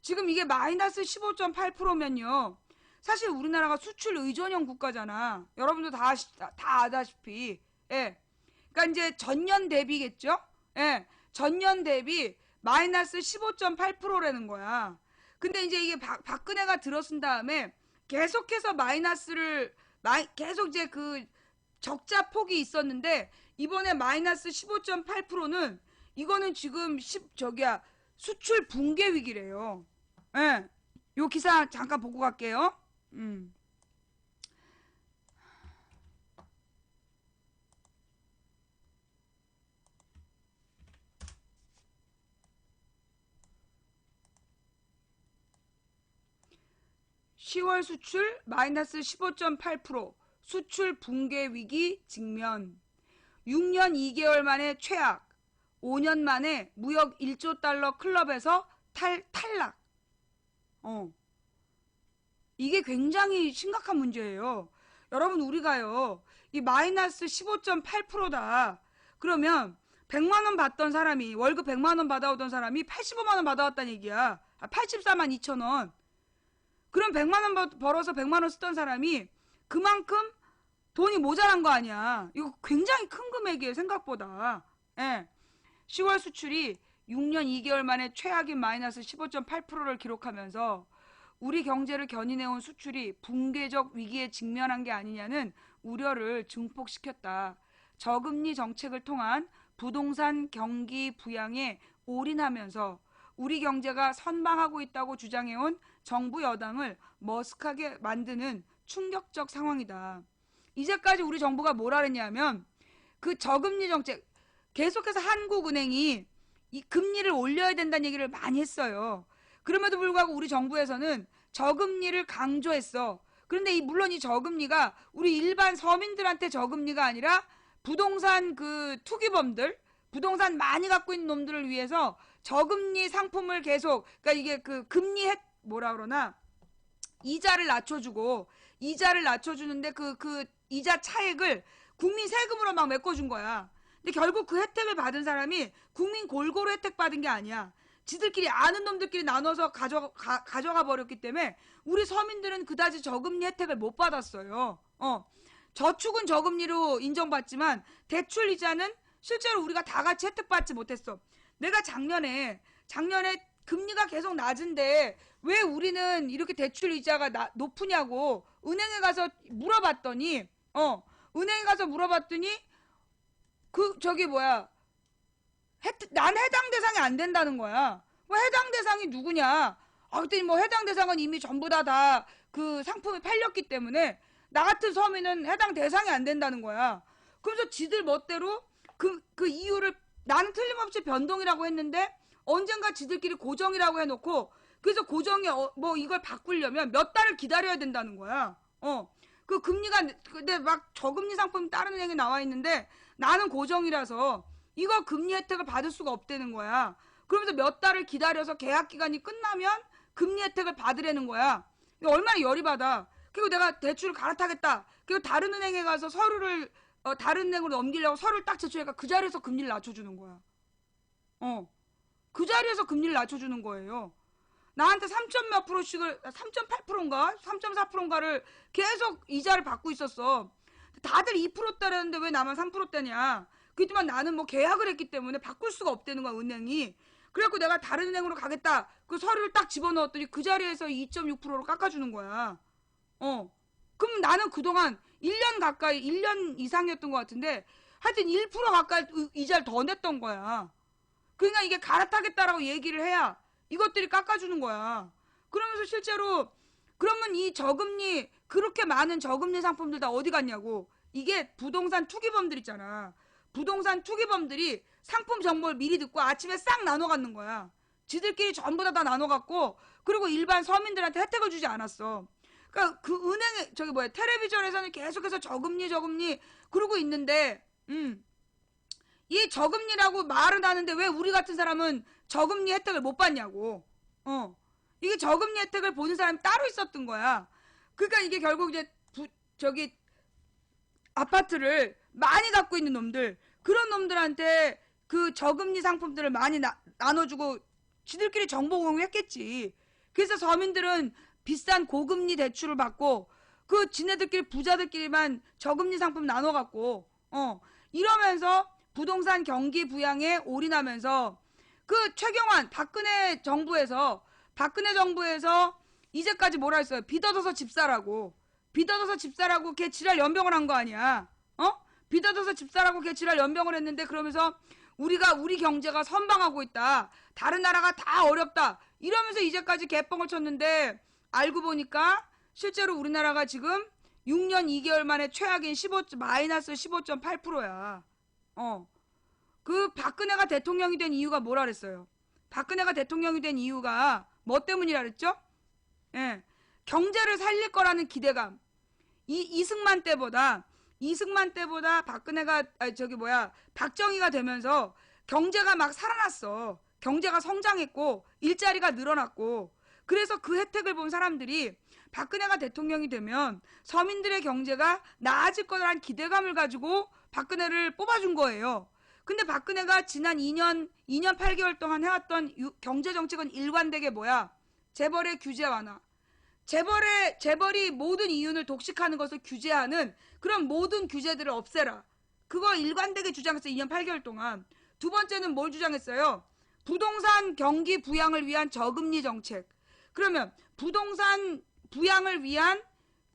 지금 이게 마이너스 15.8%면요. 사실 우리나라가 수출 의존형 국가잖아. 여러분도 다 아다시피. 그러니까 이제 전년 대비겠죠? 전년 대비 마이너스 15.8%라는 거야. 근데 이제 이게 박근혜가 들어선 다음에 계속해서 계속 이제 그 적자 폭이 있었는데 이번에 마이너스 15.8%는 이거는 지금 수출 붕괴 위기래요. 요 기사 잠깐 보고 갈게요. 10월 수출 마이너스 15.8%, 수출 붕괴 위기 직면. 6년 2개월 만에 최악, 5년 만에 무역 1조 달러 클럽에서 탈락. 이게 굉장히 심각한 문제예요. 여러분, 우리가요, 이 마이너스 15.8%다. 그러면 100만원 받던 사람이, 월급 100만원 받아오던 사람이 85만원 받아왔다는 얘기야. 84만 2천원. 그럼 100만원 벌어서 100만원 쓰던 사람이 그만큼 돈이 모자란 거 아니야. 이거 굉장히 큰 금액이에요, 생각보다. 10월 수출이 6년 2개월 만에 최악인 마이너스 15.8%를 기록하면서 우리 경제를 견인해온 수출이 붕괴적 위기에 직면한 게 아니냐는 우려를 증폭시켰다. 저금리 정책을 통한 부동산 경기 부양에 올인하면서 우리 경제가 선방하고 있다고 주장해온 정부 여당을 머쓱하게 만드는 충격적 상황이다. 이제까지 우리 정부가 뭐라 그랬냐면 그 저금리 정책, 계속해서 한국은행이 이 금리를 올려야 된다는 얘기를 많이 했어요. 그럼에도 불구하고 우리 정부에서는 저금리를 강조했어. 그런데 물론 이 저금리가 우리 일반 서민들한테 저금리가 아니라 부동산 그 투기범들, 부동산 많이 갖고 있는 놈들을 위해서 저금리 상품을 계속, 그러니까 이게 그 금리 이자를 낮춰주는데 그 이자 차액을 국민 세금으로 막 메꿔준 거야. 근데 결국 그 혜택을 받은 사람이 국민 골고루 혜택 받은 게 아니야. 지들끼리 아는 놈들끼리 나눠서 가져가 버렸기 때문에 우리 서민들은 그다지 저금리 혜택을 못 받았어요. 저축은 저금리로 인정받지만 대출 이자는 실제로 우리가 다 같이 혜택 받지 못했어. 내가 작년에 금리가 계속 낮은데 왜 우리는 이렇게 대출 이자가 높으냐고 은행에 가서 물어봤더니 은행에 가서 물어봤더니 그 저기 뭐야 난 해당 대상이 안 된다는 거야. 뭐 해당 대상이 누구냐? 그랬더니 뭐 해당 대상은 이미 전부 다 그 상품이 팔렸기 때문에 나 같은 서민은 해당 대상이 안 된다는 거야. 그래서 지들 멋대로 그 이유를 나는 틀림없이 변동이라고 했는데 언젠가 지들끼리 고정이라고 해놓고 그래서 고정이 뭐 이걸 바꾸려면 몇 달을 기다려야 된다는 거야. 그 금리가 근데 막 저금리 상품 다른 은행에 나와 있는데 나는 고정이라서 이거 금리 혜택을 받을 수가 없다는 거야. 그러면서 몇 달을 기다려서 계약 기간이 끝나면 금리 혜택을 받으려는 거야. 얼마나 열이 받아. 그리고 내가 대출을 갈아타겠다. 그리고 다른 은행에 가서 서류를 다른 은행으로 넘기려고 서류를 딱 제출하니까 그 자리에서 금리를 낮춰주는 거야. 그 자리에서 금리를 낮춰주는 거예요. 나한테 3점 몇 프로씩을 3.8%인가 3.4%인가를 계속 이자를 받고 있었어. 다들 2%대라는데 왜 나만 3%대냐. 그렇지만 나는 뭐 계약을 했기 때문에 바꿀 수가 없다는 거야 은행이. 그래갖고 내가 다른 은행으로 가겠다. 그 서류를 딱 집어넣었더니 그 자리에서 2.6%로 깎아주는 거야. 그럼 나는 그동안 1년 가까이 1년 이상이었던 것 같은데 하여튼 1% 가까이 이자를 더 냈던 거야. 그러니까 이게 갈아타겠다라고 얘기를 해야 이것들이 깎아주는 거야. 그러면서 실제로 그러면 이 저금리 그렇게 많은 저금리 상품들 다 어디 갔냐고. 이게 부동산 투기범들 있잖아. 부동산 투기범들이 상품 정보를 미리 듣고 아침에 싹 나눠 갖는 거야. 지들끼리 전부 다 나눠 갖고 그리고 일반 서민들한테 혜택을 주지 않았어. 그러니까 그 은행에 저기 뭐야 텔레비전에서는 계속해서 저금리 그러고 있는데 이 저금리라고 말은 하는데 왜 우리 같은 사람은 저금리 혜택을 못 받냐고. 이게 저금리 혜택을 보는 사람이 따로 있었던 거야. 그러니까 이게 결국 이제 저기 아파트를 많이 갖고 있는 놈들 그런 놈들한테 그 저금리 상품들을 많이 나눠주고 지들끼리 정보 공유했겠지. 그래서 서민들은 비싼 고금리 대출을 받고 그 지네들끼리 부자들끼리만 저금리 상품 나눠 갖고 이러면서 부동산 경기 부양에 올인하면서 그 최경환 박근혜 정부에서 이제까지 뭐라 했어요? 빚 얻어서 집 사라고. 빚 얻어서 집 사라고 걔 지랄 연병을 한 거 아니야. 빚 얻어서 집 사라고 걔 지랄 연병을 했는데 그러면서 우리 경제가 선방하고 있다. 다른 나라가 다 어렵다. 이러면서 이제까지 개뻥을 쳤는데 알고 보니까 실제로 우리나라가 지금 6년 2개월 만에 최악인 마이너스 15.8%야. 그 박근혜가 대통령이 된 이유가 뭐라 그랬어요? 박근혜가 대통령이 된 이유가 뭐 때문이라 그랬죠? 예. 경제를 살릴 거라는 기대감. 이승만 때보다 박근혜가 박정희가 되면서 경제가 막 살아났어. 경제가 성장했고 일자리가 늘어났고 그래서 그 혜택을 본 사람들이 박근혜가 대통령이 되면 서민들의 경제가 나아질 거라는 기대감을 가지고 박근혜를 뽑아준 거예요. 근데 박근혜가 지난 2년 8개월 동안 해왔던 경제정책은 일관되게 뭐야? 재벌의 규제 완화. 재벌이 모든 이윤을 독식하는 것을 규제하는 그런 모든 규제들을 없애라. 그걸 일관되게 주장했어요. 2년 8개월 동안. 두 번째는 뭘 주장했어요? 부동산 경기 부양을 위한 저금리 정책. 그러면 부동산 부양을 위한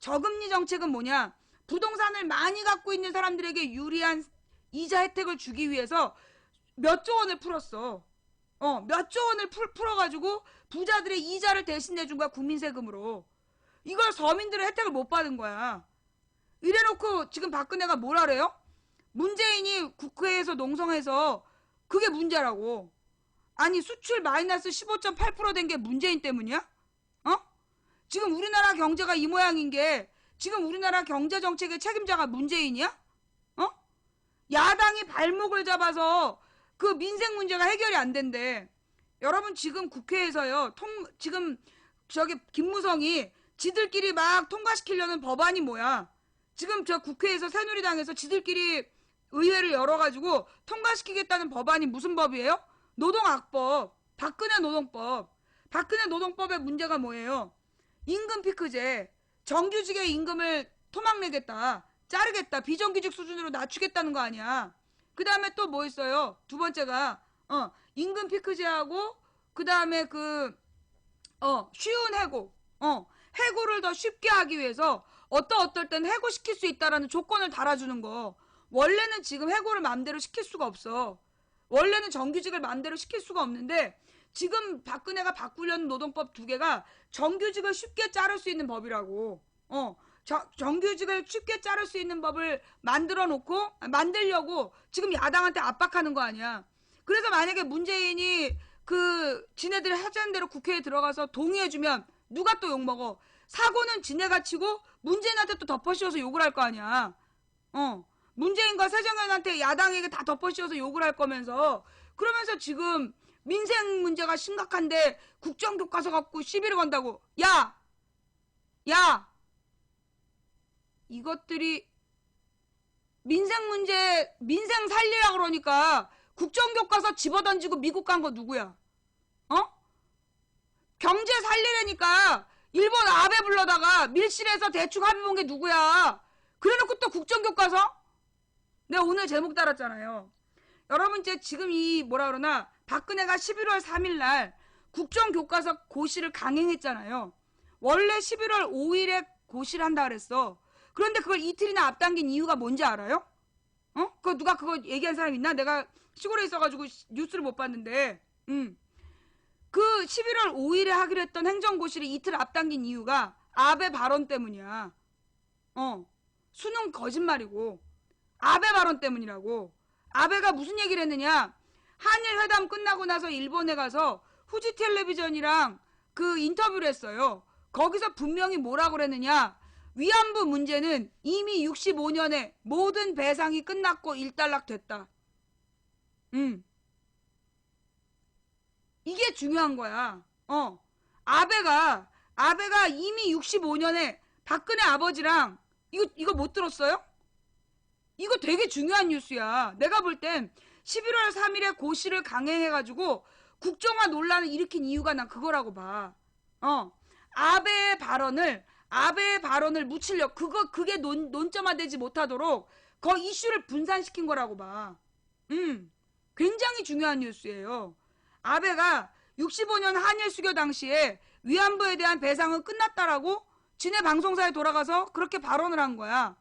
저금리 정책은 뭐냐? 부동산을 많이 갖고 있는 사람들에게 유리한 이자 혜택을 주기 위해서 몇 조 원을 풀었어. 몇 조 원을 풀어가지고 부자들의 이자를 대신 내준 거야. 국민 세금으로. 이걸 서민들의 혜택을 못 받은 거야. 이래놓고 지금 박근혜가 뭐라 그래요? 문재인이 국회에서 농성해서 그게 문제라고. 아니 수출 마이너스 15.8% 된 게 문재인 때문이야? 지금 우리나라 경제가 이 모양인 게 지금 우리나라 경제정책의 책임자가 문재인이야? 야당이 발목을 잡아서 그 민생 문제가 해결이 안 된대. 여러분 지금 국회에서요. 지금 김무성이 지들끼리 막 통과시키려는 법안이 뭐야? 지금 저 국회에서 새누리당에서 지들끼리 의회를 열어가지고 통과시키겠다는 법안이 무슨 법이에요? 노동악법. 박근혜 노동법. 박근혜 노동법의 문제가 뭐예요? 임금 피크제. 정규직의 임금을 토막내겠다. 자르겠다. 비정규직 수준으로 낮추겠다는 거 아니야. 그 다음에 또 뭐 있어요? 두 번째가 임금 피크제하고 그 다음에 쉬운 해고, 해고를 더 쉽게 하기 위해서 어떨 땐 해고시킬 수 있다라는 조건을 달아주는 거. 원래는 지금 해고를 마음대로 시킬 수가 없어. 원래는 정규직을 마음대로 시킬 수가 없는데 지금 박근혜가 바꾸려는 노동법 2개가 정규직을 쉽게 자를 수 있는 법이라고. 정규직을 쉽게 자를 수 있는 법을 만들려고 지금 야당한테 압박하는 거 아니야. 그래서 만약에 문재인이 지네들이 하자는 대로 국회에 들어가서 동의해주면 누가 또 욕먹어? 사고는 지네가 치고 문재인한테 또 덮어씌워서 욕을 할 거 아니야. 문재인과 새정연한테 야당에게 다 덮어씌워서 욕을 할 거면서, 그러면서 지금 민생 문제가 심각한데 국정교과서 갖고 시비를 건다고. 야! 이것들이 민생 살리라 그러니까 국정교과서 집어던지고 미국 간 거 누구야? 경제 살리려니까 일본 아베 불러다가 밀실에서 대충 합의 본 게 누구야? 그래놓고 또 국정교과서? 내가 오늘 제목 달았잖아요. 여러분, 지금 박근혜가 11월 3일날 국정교과서 고시를 강행했잖아요. 원래 11월 5일에 고시를 한다 그랬어. 그런데 그걸 이틀이나 앞당긴 이유가 뭔지 알아요? 누가 그거 얘기한 사람 있나? 내가 시골에 있어가지고 뉴스를 못 봤는데. 그 11월 5일에 하기로 했던 행정고시를 이틀 앞당긴 이유가 아베 발언 때문이야. 수능 거짓말이고 아베 발언 때문이라고. 아베가 무슨 얘기를 했느냐? 한일 회담 끝나고 나서 일본에 가서 후지 텔레비전이랑 인터뷰를 했어요. 거기서 분명히 뭐라고 그랬느냐? 위안부 문제는 이미 65년에 모든 배상이 끝났고 일단락됐다. 이게 중요한 거야. 아베가 이미 65년에 박근혜 아버지랑 이거 못 들었어요? 이거 되게 중요한 뉴스야. 내가 볼 땐 11월 3일에 고시를 강행해가지고 국정화 논란을 일으킨 이유가 난 그거라고 봐. 아베의 발언을 묻히려 그게 논점화되지 못하도록 이슈를 분산시킨 거라고 봐. 굉장히 중요한 뉴스예요. 아베가 65년 한일 수교 당시에 위안부에 대한 배상은 끝났다라고 지네 방송사에 돌아가서 그렇게 발언을 한 거야.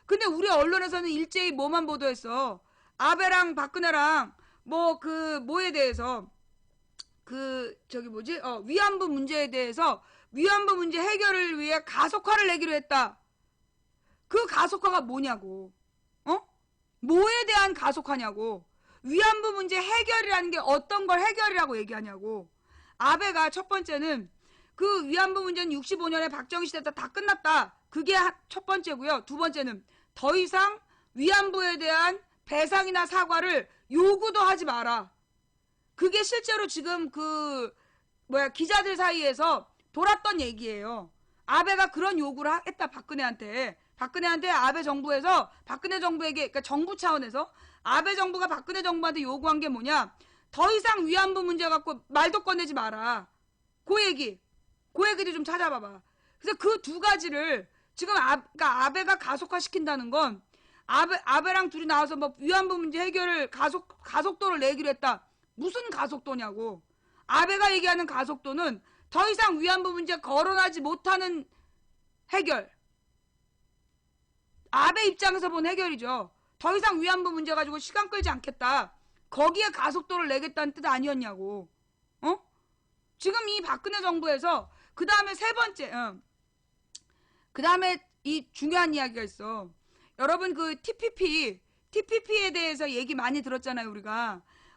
근데 우리 언론에서는 일제히 뭐만 보도했어? 아베랑 박근혜랑 뭐에 대해서 위안부 문제에 대해서 위안부 문제 해결을 위해 가속화를 내기로 했다. 그 가속화가 뭐냐고. 뭐에 대한 가속화냐고. 위안부 문제 해결이라는 게 어떤 걸 해결이라고 얘기하냐고. 아베가 첫 번째는 그 위안부 문제는 65년에 박정희 시대 때 다 끝났다. 그게 첫 번째고요. 두 번째는 더 이상 위안부에 대한 배상이나 사과를 요구도 하지 마라. 그게 실제로 지금 기자들 사이에서 돌았던 얘기예요. 아베가 그런 요구를 했다, 박근혜한테. 아베 정부에서 박근혜 정부에게, 그러니까 정부 차원에서 아베 정부가 박근혜 정부한테 요구한 게 뭐냐? 더 이상 위안부 문제 갖고 말도 꺼내지 마라. 그 얘기도 좀 찾아봐봐. 그래서 그 두 가지를 지금 아베가 가속화시킨다는 건 아베랑 둘이 나와서 위안부 문제 해결을 가속도를 내기로 했다. 무슨 가속도냐고. 아베가 얘기하는 가속도는 더 이상 위안부 문제 거론하지 못하는 해결. 아베 입장에서 본 해결이죠. 더 이상 위안부 문제 가지고 시간 끌지 않겠다. 거기에 가속도를 내겠다는 뜻 아니었냐고. 지금 이 박근혜 정부에서 그 다음에 세 번째, 그 다음에 이 중요한 이야기가 있어. 여러분 TPP에 대해서 얘기 많이 들었잖아요.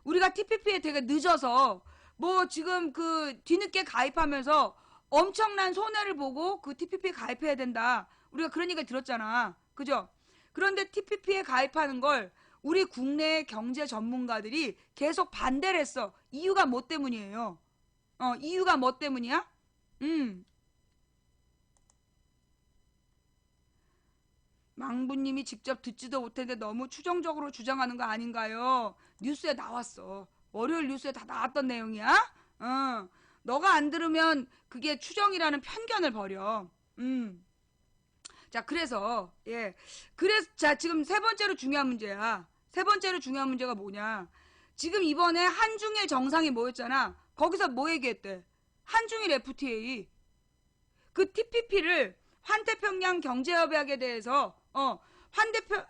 우리가 TPP에 되게 늦어서 지금 뒤늦게 가입하면서 엄청난 손해를 보고 TPP 가입해야 된다. 우리가 그런 얘기 들었잖아. 그죠? 그런데 TPP에 가입하는 걸 우리 국내 경제 전문가들이 계속 반대를 했어. 이유가 뭐 때문이에요? 이유가 뭐 때문이야? 망부님이 직접 듣지도 못했는데 너무 추정적으로 주장하는 거 아닌가요? 뉴스에 나왔어. 월요일 뉴스에 다 나왔던 내용이야? 너가 안 들으면 그게 추정이라는 편견을 버려. 자, 그래서 지금 세 번째로 중요한 문제야. 세 번째로 중요한 문제가 뭐냐? 지금 이번에 한중일 정상이 모였잖아. 거기서 뭐 얘기했대? 한중일 FTA 그 TPP를 환태평양 경제협약에 대해서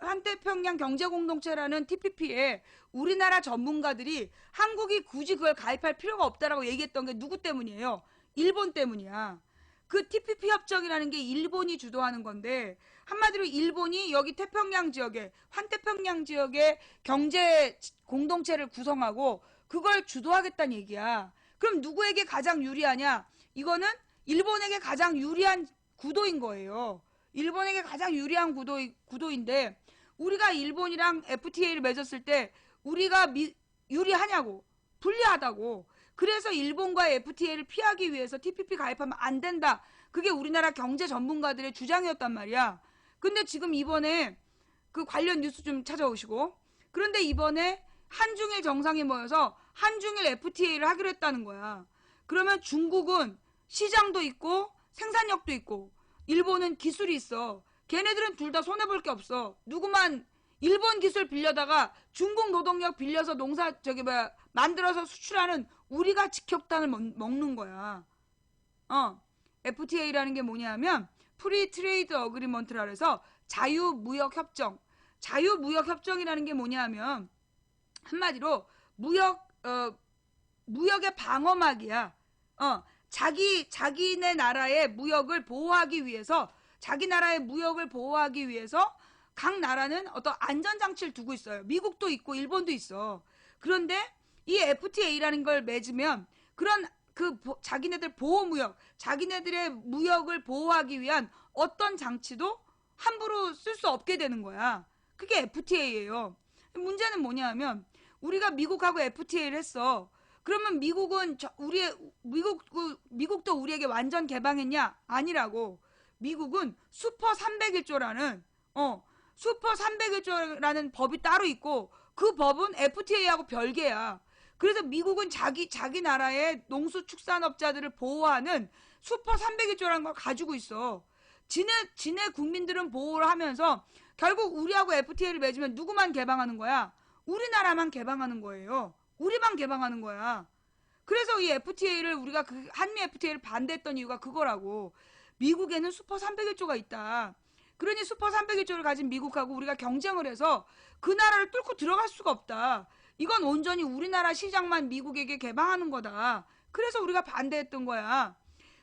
환태평양 경제공동체라는 TPP에 우리나라 전문가들이 한국이 굳이 그걸 가입할 필요가 없다라고 얘기했던 게 누구 때문이에요? 일본 때문이야. 그 TPP 협정이라는 게 일본이 주도하는 건데 한마디로 일본이 여기 태평양 지역에 환태평양 지역에 경제 공동체를 구성하고 그걸 주도하겠다는 얘기야. 그럼 누구에게 가장 유리하냐? 이거는 일본에게 가장 유리한 구도인 거예요. 일본에게 가장 유리한 구도인데 우리가 일본이랑 FTA를 맺었을 때 우리가 유리하냐고, 불리하다고. 그래서 일본과의 FTA를 피하기 위해서 TPP 가입하면 안 된다. 그게 우리나라 경제 전문가들의 주장이었단 말이야. 근데 지금 이번에 그 관련 뉴스 좀 찾아오시고, 그런데 이번에 한중일 정상이 모여서 한중일 FTA를 하기로 했다는 거야. 그러면 중국은 시장도 있고 생산력도 있고 일본은 기술이 있어. 걔네들은 둘 다 손해볼 게 없어. 누구만 일본 기술 빌려다가 중국 노동력 빌려서 만들어서 수출하는 우리가 직격탄을 먹는 거야. FTA라는 게 뭐냐면 프리 트레이드 어그리먼트라 그래서 자유무역협정. 자유무역협정이라는 게 뭐냐면 한마디로 무역의 방어막이야. 자기네 나라의 무역을 보호하기 위해서 각 나라는 어떤 안전장치를 두고 있어요. 미국도 있고 일본도 있어. 그런데 이 FTA라는 걸 맺으면 그런 자기네들 보호무역, 자기네들의 무역을 보호하기 위한 어떤 장치도 함부로 쓸 수 없게 되는 거야. 그게 FTA예요. 문제는 뭐냐면 우리가 미국하고 FTA를 했어. 그러면 미국은 미국도 우리에게 완전 개방했냐? 아니라고. 미국은 슈퍼 301조라는 슈퍼 301조라는 법이 따로 있고 그 법은 FTA하고 별개야. 그래서 미국은 자기 나라의 농수축산업자들을 보호하는 슈퍼 301조라는 걸 가지고 있어. 지네 국민들은 보호를 하면서 결국 우리하고 FTA를 맺으면 누구만 개방하는 거야? 우리나라만 개방하는 거예요. 우리만 개방하는 거야. 그래서 이 FTA를 우리가 한미 FTA를 반대했던 이유가 그거라고. 미국에는 슈퍼 301조가 있다. 그러니 슈퍼 301조를 가진 미국하고 우리가 경쟁을 해서 그 나라를 뚫고 들어갈 수가 없다. 이건 온전히 우리나라 시장만 미국에게 개방하는 거다. 그래서 우리가 반대했던 거야.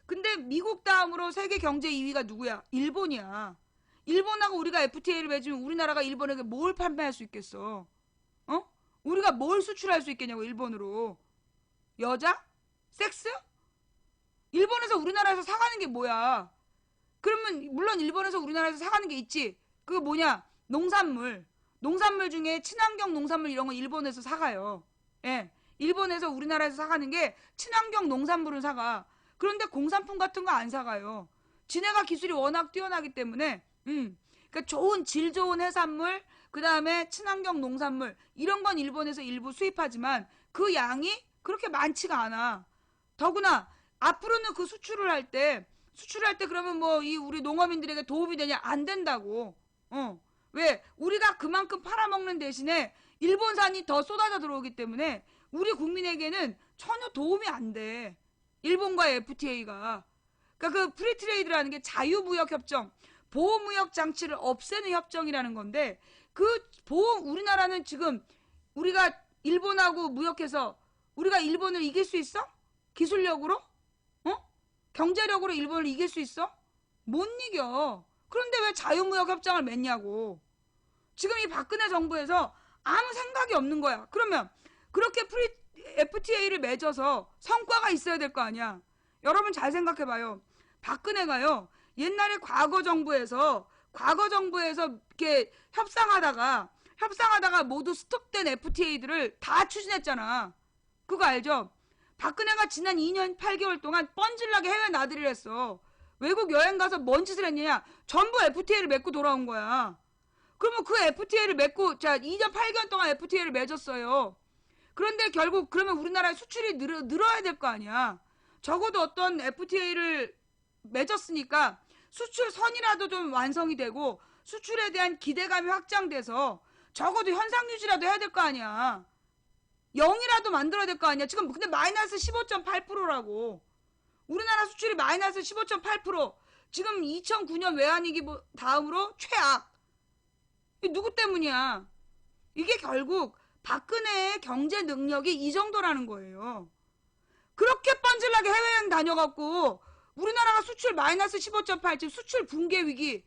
근데 미국 다음으로 세계 경제 2위가 누구야? 일본이야. 일본하고 우리가 FTA를 맺으면 우리나라가 일본에게 뭘 판매할 수 있겠어? 우리가 뭘 수출할 수 있겠냐고, 일본으로. 여자? 섹스? 일본에서 우리나라에서 사가는 게 뭐야? 그러면 물론 일본에서 우리나라에서 사가는 게 있지. 그거 뭐냐? 농산물 중에 친환경 농산물 이런 거 일본에서 사가요. 예. 일본에서 우리나라에서 사가는 게 친환경 농산물을 사가. 그런데 공산품 같은 거 안 사가요. 지네가 기술이 워낙 뛰어나기 때문에 그러니까 질 좋은 해산물, 그 다음에 친환경 농산물 이런 건 일본에서 일부 수입하지만 그 양이 그렇게 많지가 않아. 더구나 앞으로는 그 수출을 할 때 그러면 뭐 이 우리 농어민들에게 도움이 되냐? 안 된다고. 왜? 우리가 그만큼 팔아먹는 대신에 일본산이 더 쏟아져 들어오기 때문에 우리 국민에게는 전혀 도움이 안 돼. 일본과의 FTA가. 그러니까 그 프리트레이드라는 게 자유무역협정, 보호무역 장치를 없애는 협정이라는 건데 우리나라는 지금 우리가 일본하고 무역해서 우리가 일본을 이길 수 있어? 기술력으로? 경제력으로 일본을 이길 수 있어? 못 이겨. 그런데 왜 자유무역협정을 맺냐고. 지금 이 박근혜 정부에서 아무 생각이 없는 거야. 그러면 그렇게 FTA를 맺어서 성과가 있어야 될 거 아니야. 여러분 잘 생각해봐요. 박근혜가요. 옛날에 과거 정부에서 이렇게 협상하다가 모두 스톱된 FTA들을 다 추진했잖아. 그거 알죠? 박근혜가 지난 2년 8개월 동안 뻔질나게 해외 나들이를 했어. 외국 여행 가서 뭔 짓을 했느냐? 전부 FTA를 맺고 돌아온 거야. 그러면 그 FTA를 맺고 2년 8개월 동안 FTA를 맺었어요. 그런데 결국 그러면 우리나라의 수출이 늘어야 될 거 아니야. 적어도 어떤 FTA를 맺었으니까 수출선이라도 좀 완성이 되고 수출에 대한 기대감이 확장돼서 적어도 현상 유지라도 해야 될 거 아니야. 0이라도 만들어야 될 거 아니야. 지금 근데 마이너스 15.8%라고. 우리나라 수출이 마이너스 15.8%. 지금 2009년 외환위기 다음으로 최악. 이게 누구 때문이야? 이게 결국 박근혜의 경제 능력이 이 정도라는 거예요. 그렇게 뻔질나게 해외여행 다녀갖고 우리나라가 수출 마이너스 15.8, 지금 수출 붕괴 위기.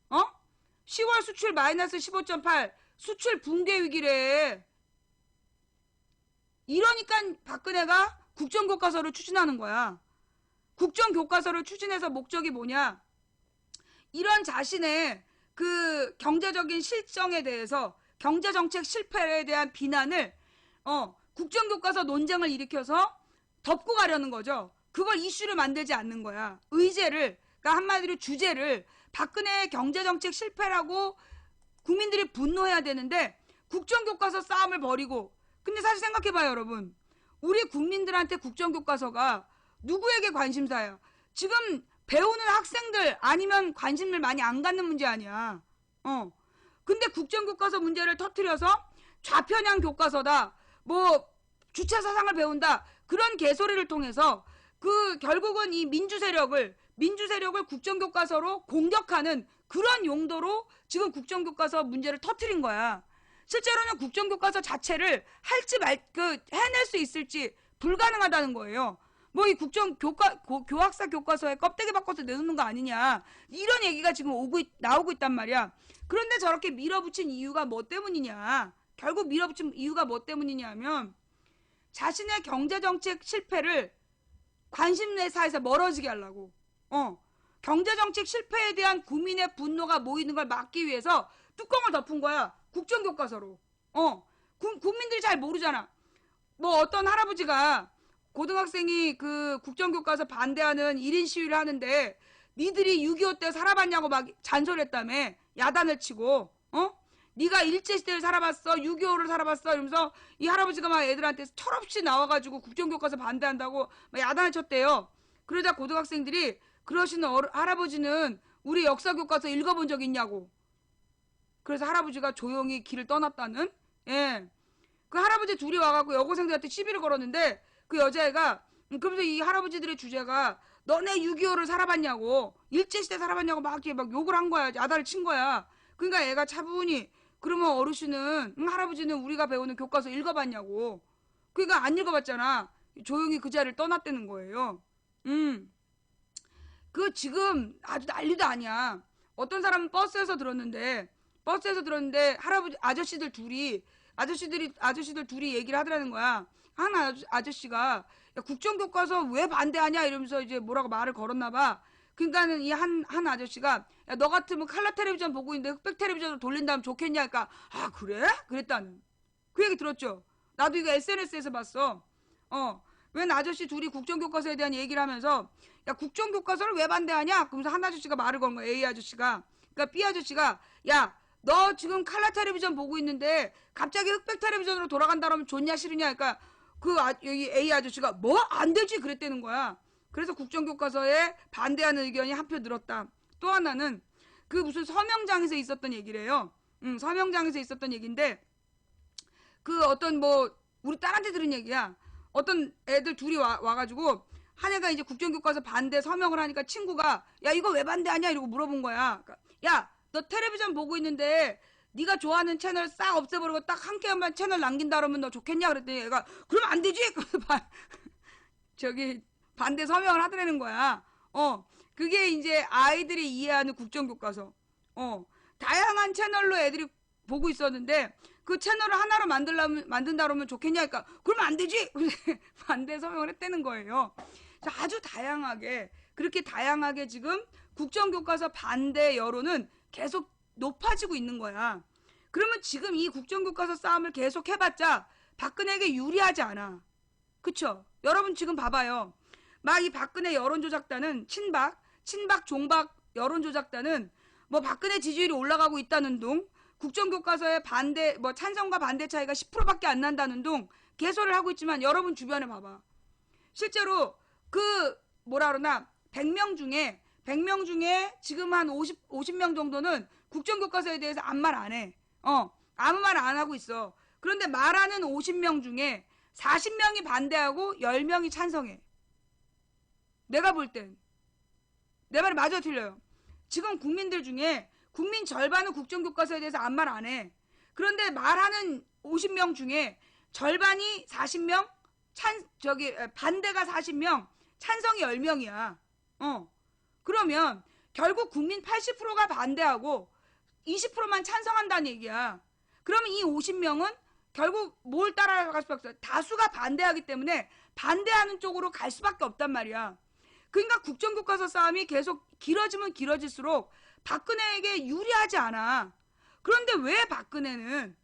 10월 수출 마이너스 15.8, 수출 붕괴 위기래. 이러니까 박근혜가 국정교과서를 추진하는 거야. 국정교과서를 추진해서 목적이 뭐냐? 이런 자신의 그 경제적인 실정에 대해서, 경제정책 실패에 대한 비난을 국정교과서 논쟁을 일으켜서 덮고 가려는 거죠. 그걸 이슈를 만들지 않는 거야. 의제를, 그러니까 한마디로 주제를 박근혜의 경제정책 실패라고 국민들이 분노해야 되는데 국정교과서 싸움을 벌이고. 근데 사실 생각해봐요, 여러분. 우리 국민들한테 국정교과서가 누구에게 관심사야? 지금 배우는 학생들 아니면 관심을 많이 안 갖는 문제 아니야. 근데 국정교과서 문제를 터뜨려서 좌편향 교과서다, 뭐 주체사상을 배운다, 그런 개소리를 통해서 그 결국은 이 민주세력을 국정교과서로 공격하는 그런 용도로 지금 국정교과서 문제를 터뜨린 거야. 실제로는 국정교과서 자체를 해낼 수 있을지 불가능하다는 거예요. 뭐 이 교학사 교과서에 껍데기 바꿔서 내놓는 거 아니냐, 이런 얘기가 지금 나오고 있단 말이야. 그런데 저렇게 밀어붙인 이유가 뭐 때문이냐? 결국 밀어붙인 이유가 뭐 때문이냐 하면 자신의 경제정책 실패를 관심사에서 멀어지게 하려고. 경제정책 실패에 대한 국민의 분노가 모이는 걸 막기 위해서 뚜껑을 덮은 거야. 국정교과서로. 국민들이 잘 모르잖아. 뭐 어떤 할아버지가 고등학생이 그 국정교과서 반대하는 1인 시위를 하는데 니들이 6.25 때 살아봤냐고 막 잔소리했다며. 야단을 치고. 네가 일제시대를 살아봤어, 6.25를 살아봤어, 이러면서 이 할아버지가 막 애들한테 철없이 나와가지고 국정교과서 반대한다고 막 야단을 쳤대요. 그러자 고등학생들이 그러시는 할아버지는 우리 역사교과서 읽어본 적 있냐고. 그래서 할아버지가 조용히 길을 떠났다는. 예. 그 할아버지 둘이 와갖고 여고생들한테 시비를 걸었는데 그 여자애가, 그러면서 이 할아버지들의 주제가 너네 6.25를 살아봤냐고, 일제시대 살아봤냐고 막 욕을 한 거야. 야단을 친 거야. 그러니까 애가 차분히, 그러면 어르신은, 할아버지는 우리가 배우는 교과서 읽어봤냐고. 그러니까 안 읽어봤잖아. 조용히 그 자리를 떠났다는 거예요. 그 지금 아주 난리도 아니야. 어떤 사람은 버스에서 들었는데 아저씨들 둘이 얘기를 하더라는 거야. 한 아저씨가 야, 국정교과서 왜 반대하냐 이러면서 이제 뭐라고 말을 걸었나봐. 그러니까는 이 한 아저씨가 야, 너 같으면 칼라 텔레비전 보고 있는데 흑백 텔레비전으로 돌린다면 좋겠냐. 그러니까 아 그래? 그랬다는. 그 얘기 들었죠. 나도 이거 SNS에서 봤어. 웬 아저씨 둘이 국정교과서에 대한 얘기를 하면서 야 국정교과서를 왜 반대하냐? 그러면서 한 아저씨가 말을 건 거야. A 아저씨가. 그러니까 B 아저씨가 야 너 지금 칼라 텔레비전 보고 있는데 갑자기 흑백 텔레비전으로 돌아간다 그러면 좋냐 싫으냐. 그러니까 여기 A 아저씨가 뭐 안 되지 그랬다는 거야. 그래서 국정교과서에 반대하는 의견이 한 표 늘었다. 또 하나는 그 무슨 서명장에서 있었던 얘기래요. 서명장에서 있었던 얘기인데 그 어떤 뭐 우리 딸한테 들은 얘기야. 어떤 애들 둘이 와가지고 한 애가 이제 국정교과서 반대 서명을 하니까 친구가 야 이거 왜 반대하냐 이러고 물어본 거야. 그러니까, 야 너 텔레비전 보고 있는데 네가 좋아하는 채널 싹 없애버리고 딱 한 개만 채널 남긴다 그러면 너 좋겠냐 그랬더니 얘가 그러면 안 되지. 저기 반대 서명을 하더라는 거야. 그게 이제 아이들이 이해하는 국정교과서. 다양한 채널로 애들이 보고 있었는데 그 채널을 하나로 만든다 그러면 좋겠냐. 그러니까 그러면 안 되지. 반대 서명을 했다는 거예요. 아주 다양하게, 그렇게 다양하게 지금 국정교과서 반대 여론은 계속 높아지고 있는 거야. 그러면 지금 이 국정교과서 싸움을 계속 해봤자 박근혜에게 유리하지 않아. 그쵸? 여러분 지금 봐봐요. 막 이 박근혜 여론조작단은 친박, 종박 여론조작단은 뭐 박근혜 지지율이 올라가고 있다는 둥, 국정교과서에 반대, 뭐 찬성과 반대 차이가 10%밖에 안 난다는 둥 개소리를 하고 있지만 여러분 주변에 봐봐. 실제로 그 뭐라 그러나 100명 중에 지금 한 50명 정도는 국정교과서에 대해서 아무 말 안 해. 아무 말 안 하고 있어. 그런데 말하는 50명 중에 40명이 반대하고 10명이 찬성해. 내가 볼 땐. 내 말이 맞아 틀려요? 지금 국민들 중에 국민 절반은 국정교과서에 대해서 아무 말 안 해. 그런데 말하는 50명 중에 절반이 40명, 반대가 40명, 찬성이 10명이야. 그러면 결국 국민 80%가 반대하고 20%만 찬성한다는 얘기야. 그러면 이 50명은 결국 뭘 따라갈 수밖에 없어. 다수가 반대하기 때문에 반대하는 쪽으로 갈 수밖에 없단 말이야. 그러니까 국정교과서 싸움이 계속 길어지면 길어질수록 박근혜에게 유리하지 않아. 그런데 왜 박근혜는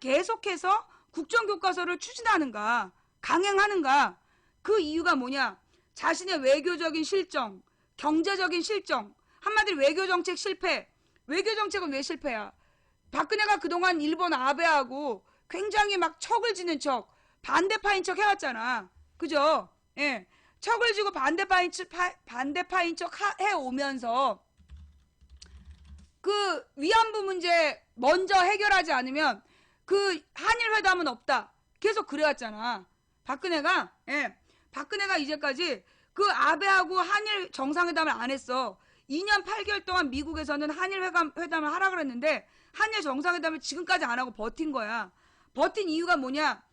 계속해서 국정교과서를 추진하는가, 강행하는가? 그 이유가 뭐냐? 자신의 외교적인 실정, 경제적인 실정, 한마디로 외교정책 실패. 외교정책은 왜 실패야? 박근혜가 그동안 일본 아베하고 굉장히 막 척을 지는 척, 반대파인 척 해왔잖아. 그죠? 예. 척을 지고 반대파인 척 해오면서 그 위안부 문제 먼저 해결하지 않으면 그 한일 회담은 없다. 계속 그래왔잖아. 박근혜가 이제까지 그 아베하고 한일 정상회담을 안 했어. 2년 8개월 동안 미국에서는 한일 회담을 하라 그랬는데 한일 정상회담을 지금까지 안 하고 버틴 거야. 버틴 이유가 뭐냐?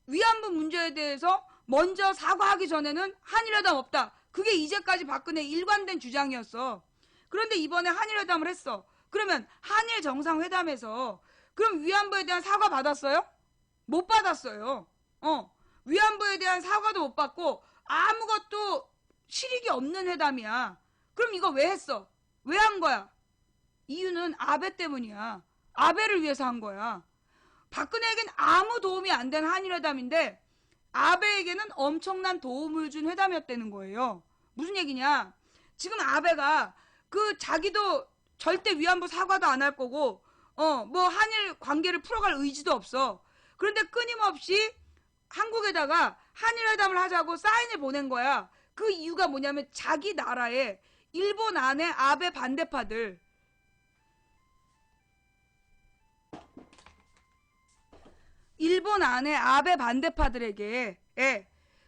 위안부 문제에 대해서 먼저 사과하기 전에는 한일회담 없다. 그게 이제까지 박근혜 일관된 주장이었어. 그런데 이번에 한일회담을 했어. 그러면 한일 정상회담에서 그럼 위안부에 대한 사과 받았어요? 못 받았어요. 위안부에 대한 사과도 못 받고 아무것도 실익이 없는 회담이야. 그럼 이거 왜 했어? 왜 한 거야? 이유는 아베 때문이야. 아베를 위해서 한 거야. 박근혜에겐 아무 도움이 안 된 한일회담인데 아베에게는 엄청난 도움을 준 회담이었다는 거예요. 무슨 얘기냐? 지금 아베가 자기도 절대 위안부 사과도 안 할 거고 뭐 한일 관계를 풀어갈 의지도 없어. 그런데 끊임없이 한국에다가 한일회담을 하자고 사인을 보낸 거야. 그 이유가 뭐냐면 자기 나라에 일본 안에 아베 반대파들, 일본 안에 아베 반대파들에게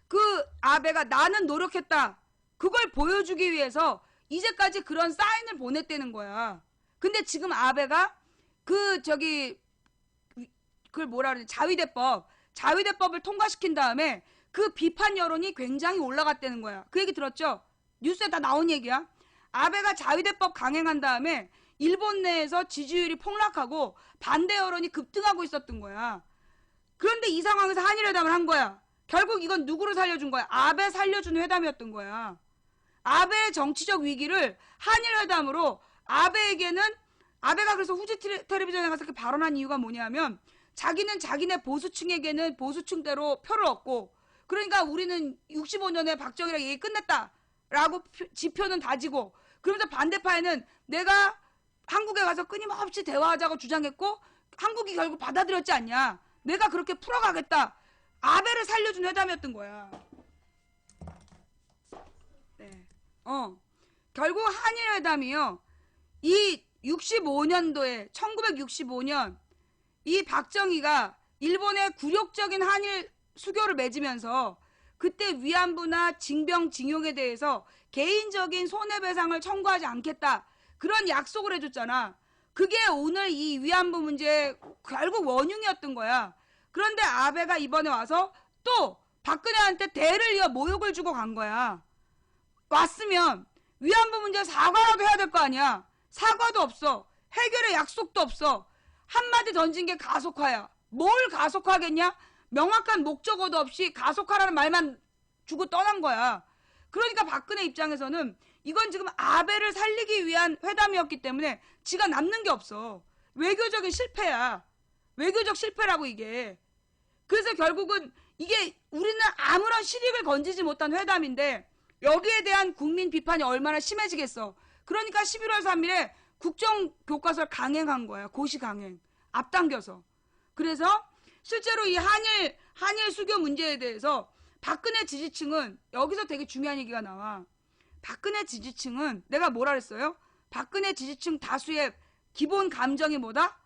그 아베가 나는 노력했다. 그걸 보여주기 위해서 이제까지 그런 사인을 보냈다는 거야. 근데 지금 아베가 그걸 뭐라 그러지? 자위대법을 통과시킨 다음에 그 비판 여론이 굉장히 올라갔다는 거야. 그 얘기 들었죠? 뉴스에 다 나온 얘기야. 아베가 자위대법 강행한 다음에 일본 내에서 지지율이 폭락하고 반대 여론이 급등하고 있었던 거야. 그런데 이 상황에서 한일회담을 한 거야. 결국 이건 누구를 살려준 거야? 아베 살려준 회담이었던 거야. 아베의 정치적 위기를 한일회담으로 아베가 그래서 후지 텔레비전에 가서 이렇게 발언한 이유가 뭐냐면 자기는 자기네 보수층에게는 보수층대로 표를 얻고 그러니까 우리는 65년에 박정희랑 얘기 끝냈다라고 지표는 다지고 그러면서 반대파에는 내가 한국에 가서 끊임없이 대화하자고 주장했고 한국이 결국 받아들였지 않냐. 내가 그렇게 풀어가겠다. 아베를 살려준 회담이었던 거야. 네. 결국 한일회담이요. 이 65년도에 1965년 이 박정희가 일본의 굴욕적인 한일 수교를 맺으면서 그때 위안부나 징병징용에 대해서 개인적인 손해배상을 청구하지 않겠다. 그런 약속을 해줬잖아. 그게 오늘 이 위안부 문제의 결국 원흉이었던 거야. 그런데 아베가 이번에 와서 또 박근혜한테 대를 이어 모욕을 주고 간 거야. 왔으면 위안부 문제 사과라도 해야 될 거 아니야. 사과도 없어. 해결의 약속도 없어. 한마디 던진 게 가속화야. 뭘 가속화하겠냐? 명확한 목적어도 없이 가속화라는 말만 주고 떠난 거야. 그러니까 박근혜 입장에서는 이건 지금 아베를 살리기 위한 회담이었기 때문에 지가 남는 게 없어. 외교적인 실패야. 외교적 실패라고 이게. 그래서 결국은 이게 우리는 아무런 실익을 건지지 못한 회담인데 여기에 대한 국민 비판이 얼마나 심해지겠어. 그러니까 11월 3일에 국정교과서를 강행한 거야. 고시 강행. 앞당겨서. 그래서 실제로 이 한일 수교 문제에 대해서 박근혜 지지층은 여기서 되게 중요한 얘기가 나와. 박근혜 지지층은 내가 뭐라 그랬어요? 박근혜 지지층 다수의 기본 감정이 뭐다?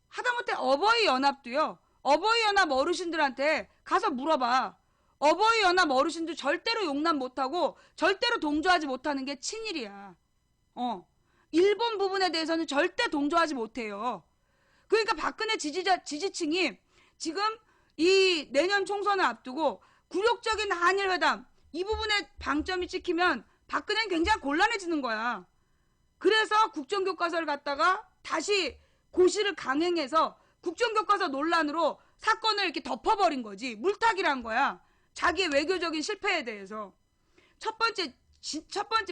하다못해 어버이 연합도요. 어버이 연합 어르신들한테 가서 물어봐. 어버이 연합 어르신들 절대로 용납 못하고 절대로 동조하지 못하는 게 친일이야. 일본 부분에 대해서는 절대 동조하지 못해요. 그러니까 박근혜 지지층이 지금 이 내년 총선을 앞두고 굴욕적인 한일 회담 이 부분에 방점이 찍히면 박근혜는 굉장히 곤란해지는 거야. 그래서 국정교과서를 갖다가 다시 고시를 강행해서 국정교과서 논란으로 사건을 이렇게 덮어버린 거지. 물타기란 거야. 자기의 외교적인 실패에 대해서. 첫 번째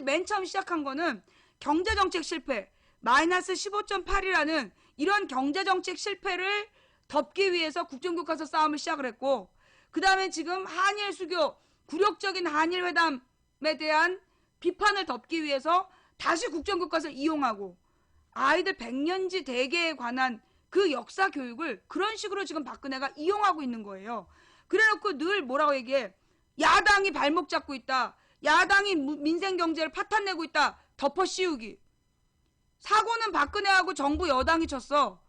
맨 처음 시작한 거는 경제정책 실패 마이너스 15.8이라는 이런 경제정책 실패를 덮기 위해서 국정교과서 싸움을 시작을 했고, 그 다음에 지금 한일 수교 굴욕적인 한일 회담에 대한 비판을 덮기 위해서 다시 국정교과서를 이용하고 아이들 백년지 대계에 관한 그 역사 교육을 그런 식으로 지금 박근혜가 이용하고 있는 거예요. 그래놓고 늘 뭐라고 얘기해? 야당이 발목 잡고 있다. 야당이 민생 경제를 파탄내고 있다. 덮어 씌우기. 사고는 박근혜하고 정부 여당이 쳤어.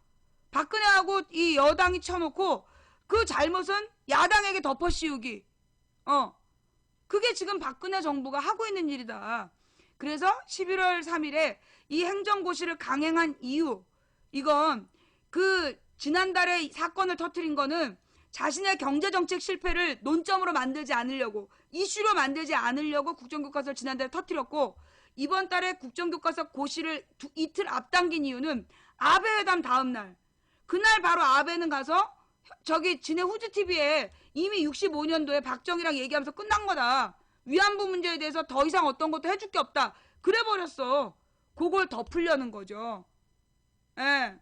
박근혜하고 이 여당이 쳐놓고 그 잘못은 야당에게 덮어 씌우기. 그게 지금 박근혜 정부가 하고 있는 일이다. 그래서 11월 3일에 이 행정고시를 강행한 이유, 이건 그 지난달에 사건을 터뜨린 거는 자신의 경제정책 실패를 논점으로 만들지 않으려고, 이슈로 만들지 않으려고 국정교과서를 지난달에 터뜨렸고, 이번 달에 국정교과서 고시를 이틀 앞당긴 이유는 아베 회담 다음날, 그날 바로 아베는 가서 저기 지네 후즈TV에 이미 65년도에 박정희랑 얘기하면서 끝난 거다. 위안부 문제에 대해서 더 이상 어떤 것도 해줄 게 없다. 그래 버렸어. 그걸 덮으려는 거죠. 예.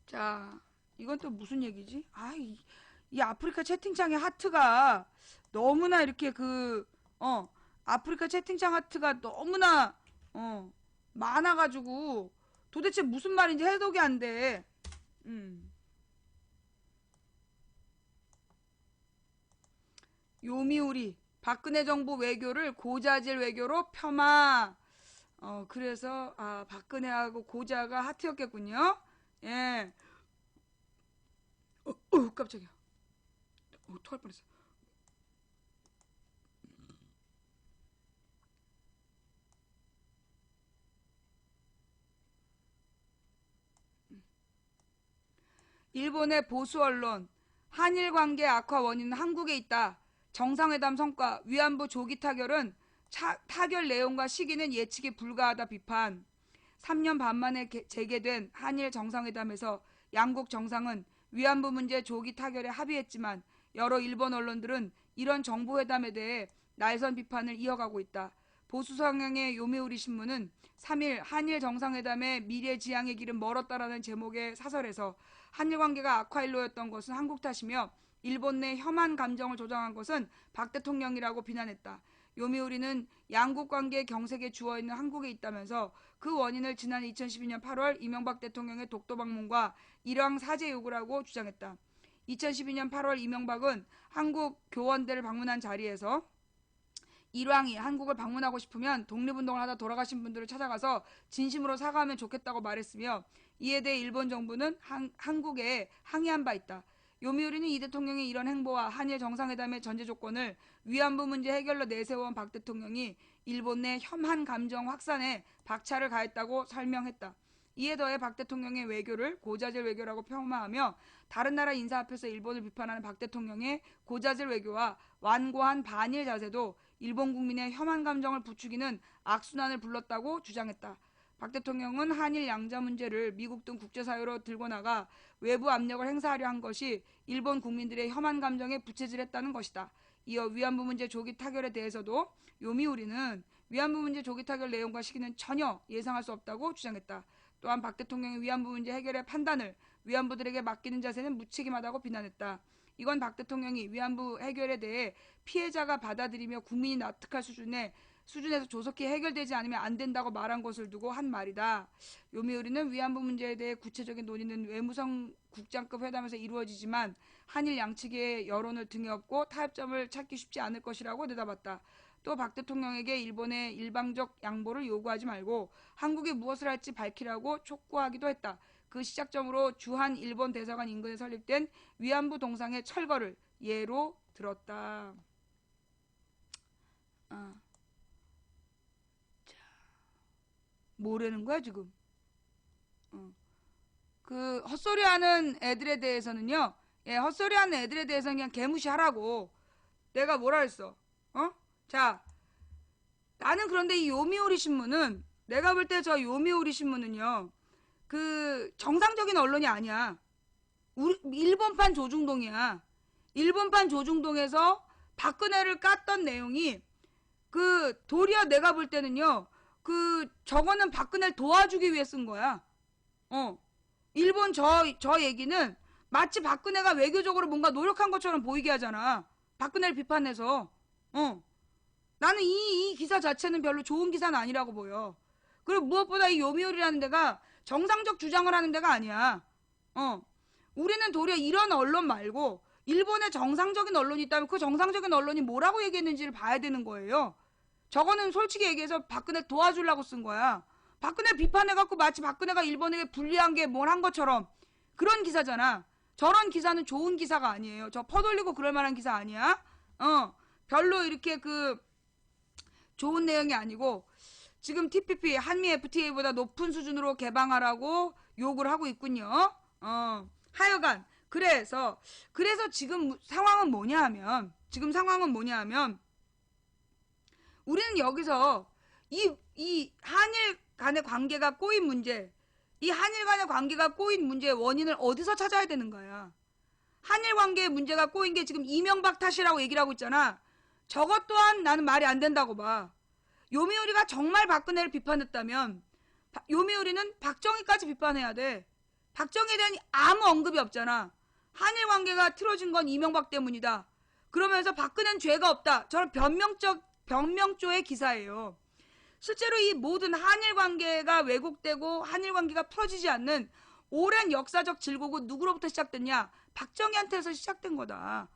자, 이건 또 무슨 얘기지? 이 아프리카 채팅창의 하트가 너무나 이렇게 아프리카 채팅창 하트가 너무나 많아가지고 도대체 무슨 말인지 해석이 안 돼. 요미우리 박근혜 정부 외교를 고자질 외교로 폄하. 그래서 박근혜하고 고자가 하트였겠군요. 예. 깜짝이야. 토할 뻔했어. 일본의 보수 언론, 한일 관계 악화 원인은 한국에 있다. 정상회담 성과, 위안부 조기 타결은 타결 내용과 시기는 예측이 불가하다 비판. 3년 반 만에 재개된 한일 정상회담에서 양국 정상은 위안부 문제 조기 타결에 합의했지만 여러 일본 언론들은 이런 정보회담에 대해 날선 비판을 이어가고 있다. 보수 성향의 요미우리 신문은 3일 한일 정상회담의 미래 지향의 길은 멀었다라는 제목의 사설에서 한일 관계가 악화일로였던 것은 한국 탓이며 일본 내 혐한 감정을 조장한 것은 박 대통령이라고 비난했다. 요미우리는 양국 관계 경색에 주어있는 한국에 있다면서 그 원인을 지난 2012년 8월 이명박 대통령의 독도 방문과 일왕 사죄 요구라고 주장했다. 2012년 8월 이명박은 한국 교원대를 방문한 자리에서 일왕이 한국을 방문하고 싶으면 독립운동을 하다 돌아가신 분들을 찾아가서 진심으로 사과하면 좋겠다고 말했으며, 이에 대해 일본 정부는 한국에 항의한 바 있다. 요미우리는 이 대통령의 이런 행보와 한일 정상회담의 전제 조건을 위안부 문제 해결로 내세워온 박 대통령이 일본 내 혐한 감정 확산에 박차를 가했다고 설명했다. 이에 더해 박 대통령의 외교를 고자질 외교라고 폄하하며 다른 나라 인사 앞에서 일본을 비판하는 박 대통령의 고자질 외교와 완고한 반일 자세도 일본 국민의 혐한 감정을 부추기는 악순환을 불렀다고 주장했다. 박 대통령은 한일 양자 문제를 미국 등 국제사회로 들고 나가 외부 압력을 행사하려 한 것이 일본 국민들의 혐한 감정에 부채질했다는 것이다. 이어 위안부 문제 조기 타결에 대해서도 요미우리는 위안부 문제 조기 타결 내용과 시기는 전혀 예상할 수 없다고 주장했다. 또한 박 대통령의 위안부 문제 해결의 판단을 위안부들에게 맡기는 자세는 무책임하다고 비난했다. 이건 박 대통령이 위안부 해결에 대해 피해자가 받아들이며 국민이 납득할 수준에서 조속히 해결되지 않으면 안 된다고 말한 것을 두고 한 말이다. 요미우리는 위안부 문제에 대해 구체적인 논의는 외무성 국장급 회담에서 이루어지지만 한일 양측의 여론을 등에 업고 타협점을 찾기 쉽지 않을 것이라고 내다봤다. 또 박 대통령에게 일본의 일방적 양보를 요구하지 말고 한국이 무엇을 할지 밝히라고 촉구하기도 했다. 그 시작점으로 주한 일본 대사관 인근에 설립된 위안부 동상의 철거를 예로 들었다. 아, 자, 뭐라는 거야 지금? 그 헛소리하는 애들에 대해서는요. 예, 헛소리하는 애들에 대해서는 그냥 개무시하라고. 내가 뭐라 했어? 자, 나는 그런데 이 요미우리 신문은 내가 볼 때 저 요미우리 신문은요. 그 정상적인 언론이 아니야. 일본판 조중동이야. 일본판 조중동에서 박근혜를 깠던 내용이 그 도리어 내가 볼 때는요. 그 저거는 박근혜를 도와주기 위해 쓴 거야. 일본 저 얘기는 마치 박근혜가 외교적으로 뭔가 노력한 것처럼 보이게 하잖아. 박근혜를 비판해서. 나는 이 기사 자체는 별로 좋은 기사는 아니라고 보여. 그리고 무엇보다 이 요미우리라는 데가 정상적 주장을 하는 데가 아니야. 우리는 도리어 이런 언론 말고 일본의 정상적인 언론이 있다면 그 정상적인 언론이 뭐라고 얘기했는지를 봐야 되는 거예요. 저거는 솔직히 얘기해서 박근혜 도와주려고 쓴 거야. 박근혜 비판해갖고 마치 박근혜가 일본에게 불리한 게 뭘 한 것처럼 그런 기사잖아. 저런 기사는 좋은 기사가 아니에요. 저 퍼돌리고 그럴 만한 기사 아니야. 별로 이렇게 그 좋은 내용이 아니고 지금 TPP 한미 FTA보다 높은 수준으로 개방하라고 요구를 하고 있군요. 하여간 그래서 지금 상황은 뭐냐 하면 우리는 여기서 이 한일 간의 관계가 꼬인 문제, 이 한일 간의 관계가 꼬인 문제의 원인을 어디서 찾아야 되는 거야. 한일 관계의 문제가 꼬인 게 지금 이명박 탓이라고 얘기를 하고 있잖아. 저것 또한 나는 말이 안 된다고 봐. 요미우리가 정말 박근혜를 비판했다면 요미우리는 박정희까지 비판해야 돼. 박정희에 대한 아무 언급이 없잖아. 한일 관계가 틀어진 건 이명박 때문이다. 그러면서 박근혜는 죄가 없다. 저런 변명조의 기사예요. 실제로 이 모든 한일 관계가 왜곡되고 한일 관계가 풀어지지 않는 오랜 역사적 질곡은 누구로부터 시작됐냐? 박정희한테서 시작된 거다.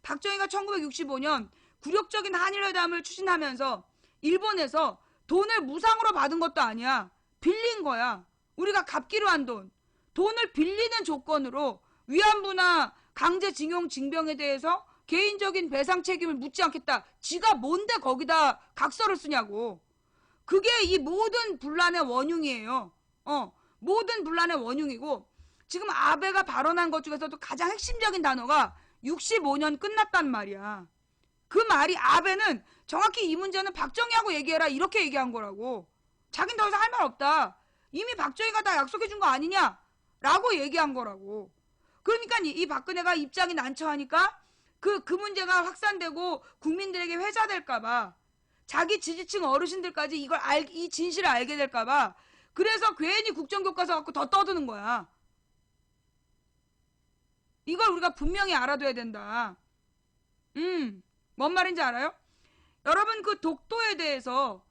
박정희가 1965년 굴욕적인 한일회담을 추진하면서 일본에서 돈을 무상으로 받은 것도 아니야. 빌린 거야. 우리가 갚기로 한 돈. 돈을 빌리는 조건으로 위안부나 강제징용 징병에 대해서 개인적인 배상 책임을 묻지 않겠다. 지가 뭔데 거기다 각서를 쓰냐고. 그게 이 모든 분란의 원흉이에요. 모든 분란의 원흉이고 지금 아베가 발언한 것 중에서도 가장 핵심적인 단어가 65년 끝났단 말이야. 그 말이 아베는 정확히 이 문제는 박정희하고 얘기해라 이렇게 얘기한 거라고. 자긴 더 이상 할 말 없다. 이미 박정희가 다 약속해 준 거 아니냐? 라고 얘기한 거라고. 그러니까 이 박근혜가 입장이 난처하니까 그 문제가 확산되고 국민들에게 회자될까봐 자기 지지층 어르신들까지 이 진실을 알게 될까봐 그래서 괜히 국정교과서 갖고 더 떠드는 거야. 이걸 우리가 분명히 알아둬야 된다. 뭔 말인지 알아요? 여러분 그 독도에 대해서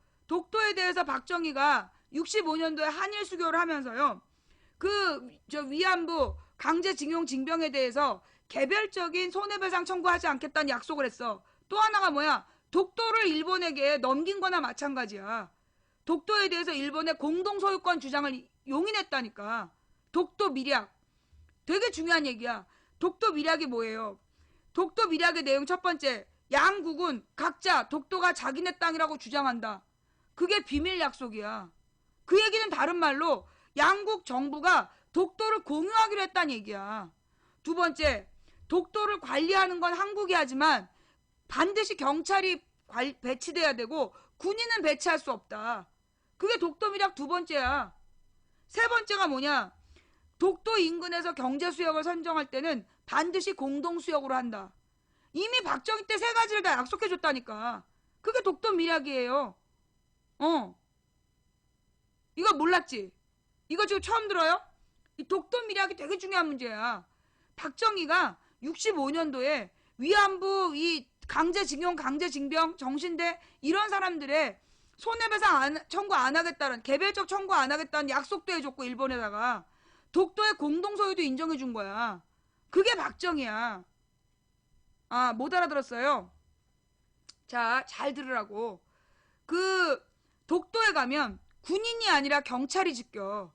박정희가 65년도에 한일 수교를 하면서요. 위안부 강제징용 징병에 대해서 개별적인 손해배상 청구하지 않겠다는 약속을 했어. 또 하나가 뭐야? 독도를 일본에게 넘긴 거나 마찬가지야. 독도에 대해서 일본의 공동소유권 주장을 용인했다니까. 독도 밀약. 되게 중요한 얘기야. 독도 밀약이 뭐예요? 독도 밀약의 내용 첫 번째. 양국은 각자 독도가 자기네 땅이라고 주장한다. 그게 비밀 약속이야. 그 얘기는 다른 말로 양국 정부가 독도를 공유하기로 했다는 얘기야. 두 번째, 독도를 관리하는 건 한국이 하지만 반드시 경찰이 배치돼야 되고 군인은 배치할 수 없다. 그게 독도 밀약 두 번째야. 세 번째가 뭐냐? 독도 인근에서 경제수역을 선정할 때는 반드시 공동수역으로 한다. 이미 박정희 때 세 가지를 다 약속해줬다니까. 그게 독도 밀약이에요. 이거 몰랐지? 이거 지금 처음 들어요? 이 독도 밀약이 되게 중요한 문제야. 박정희가 65년도에 위안부 이 강제징용, 강제징병, 정신대 이런 사람들의 손해배상 청구 안 하겠다는 개별적 청구 안 하겠다는 약속도 해줬고 일본에다가 독도의 공동소유도 인정해준 거야. 그게 박정희야. 아, 못 알아들었어요? 자, 잘 들으라고. 그 독도에 가면 군인이 아니라 경찰이 지켜.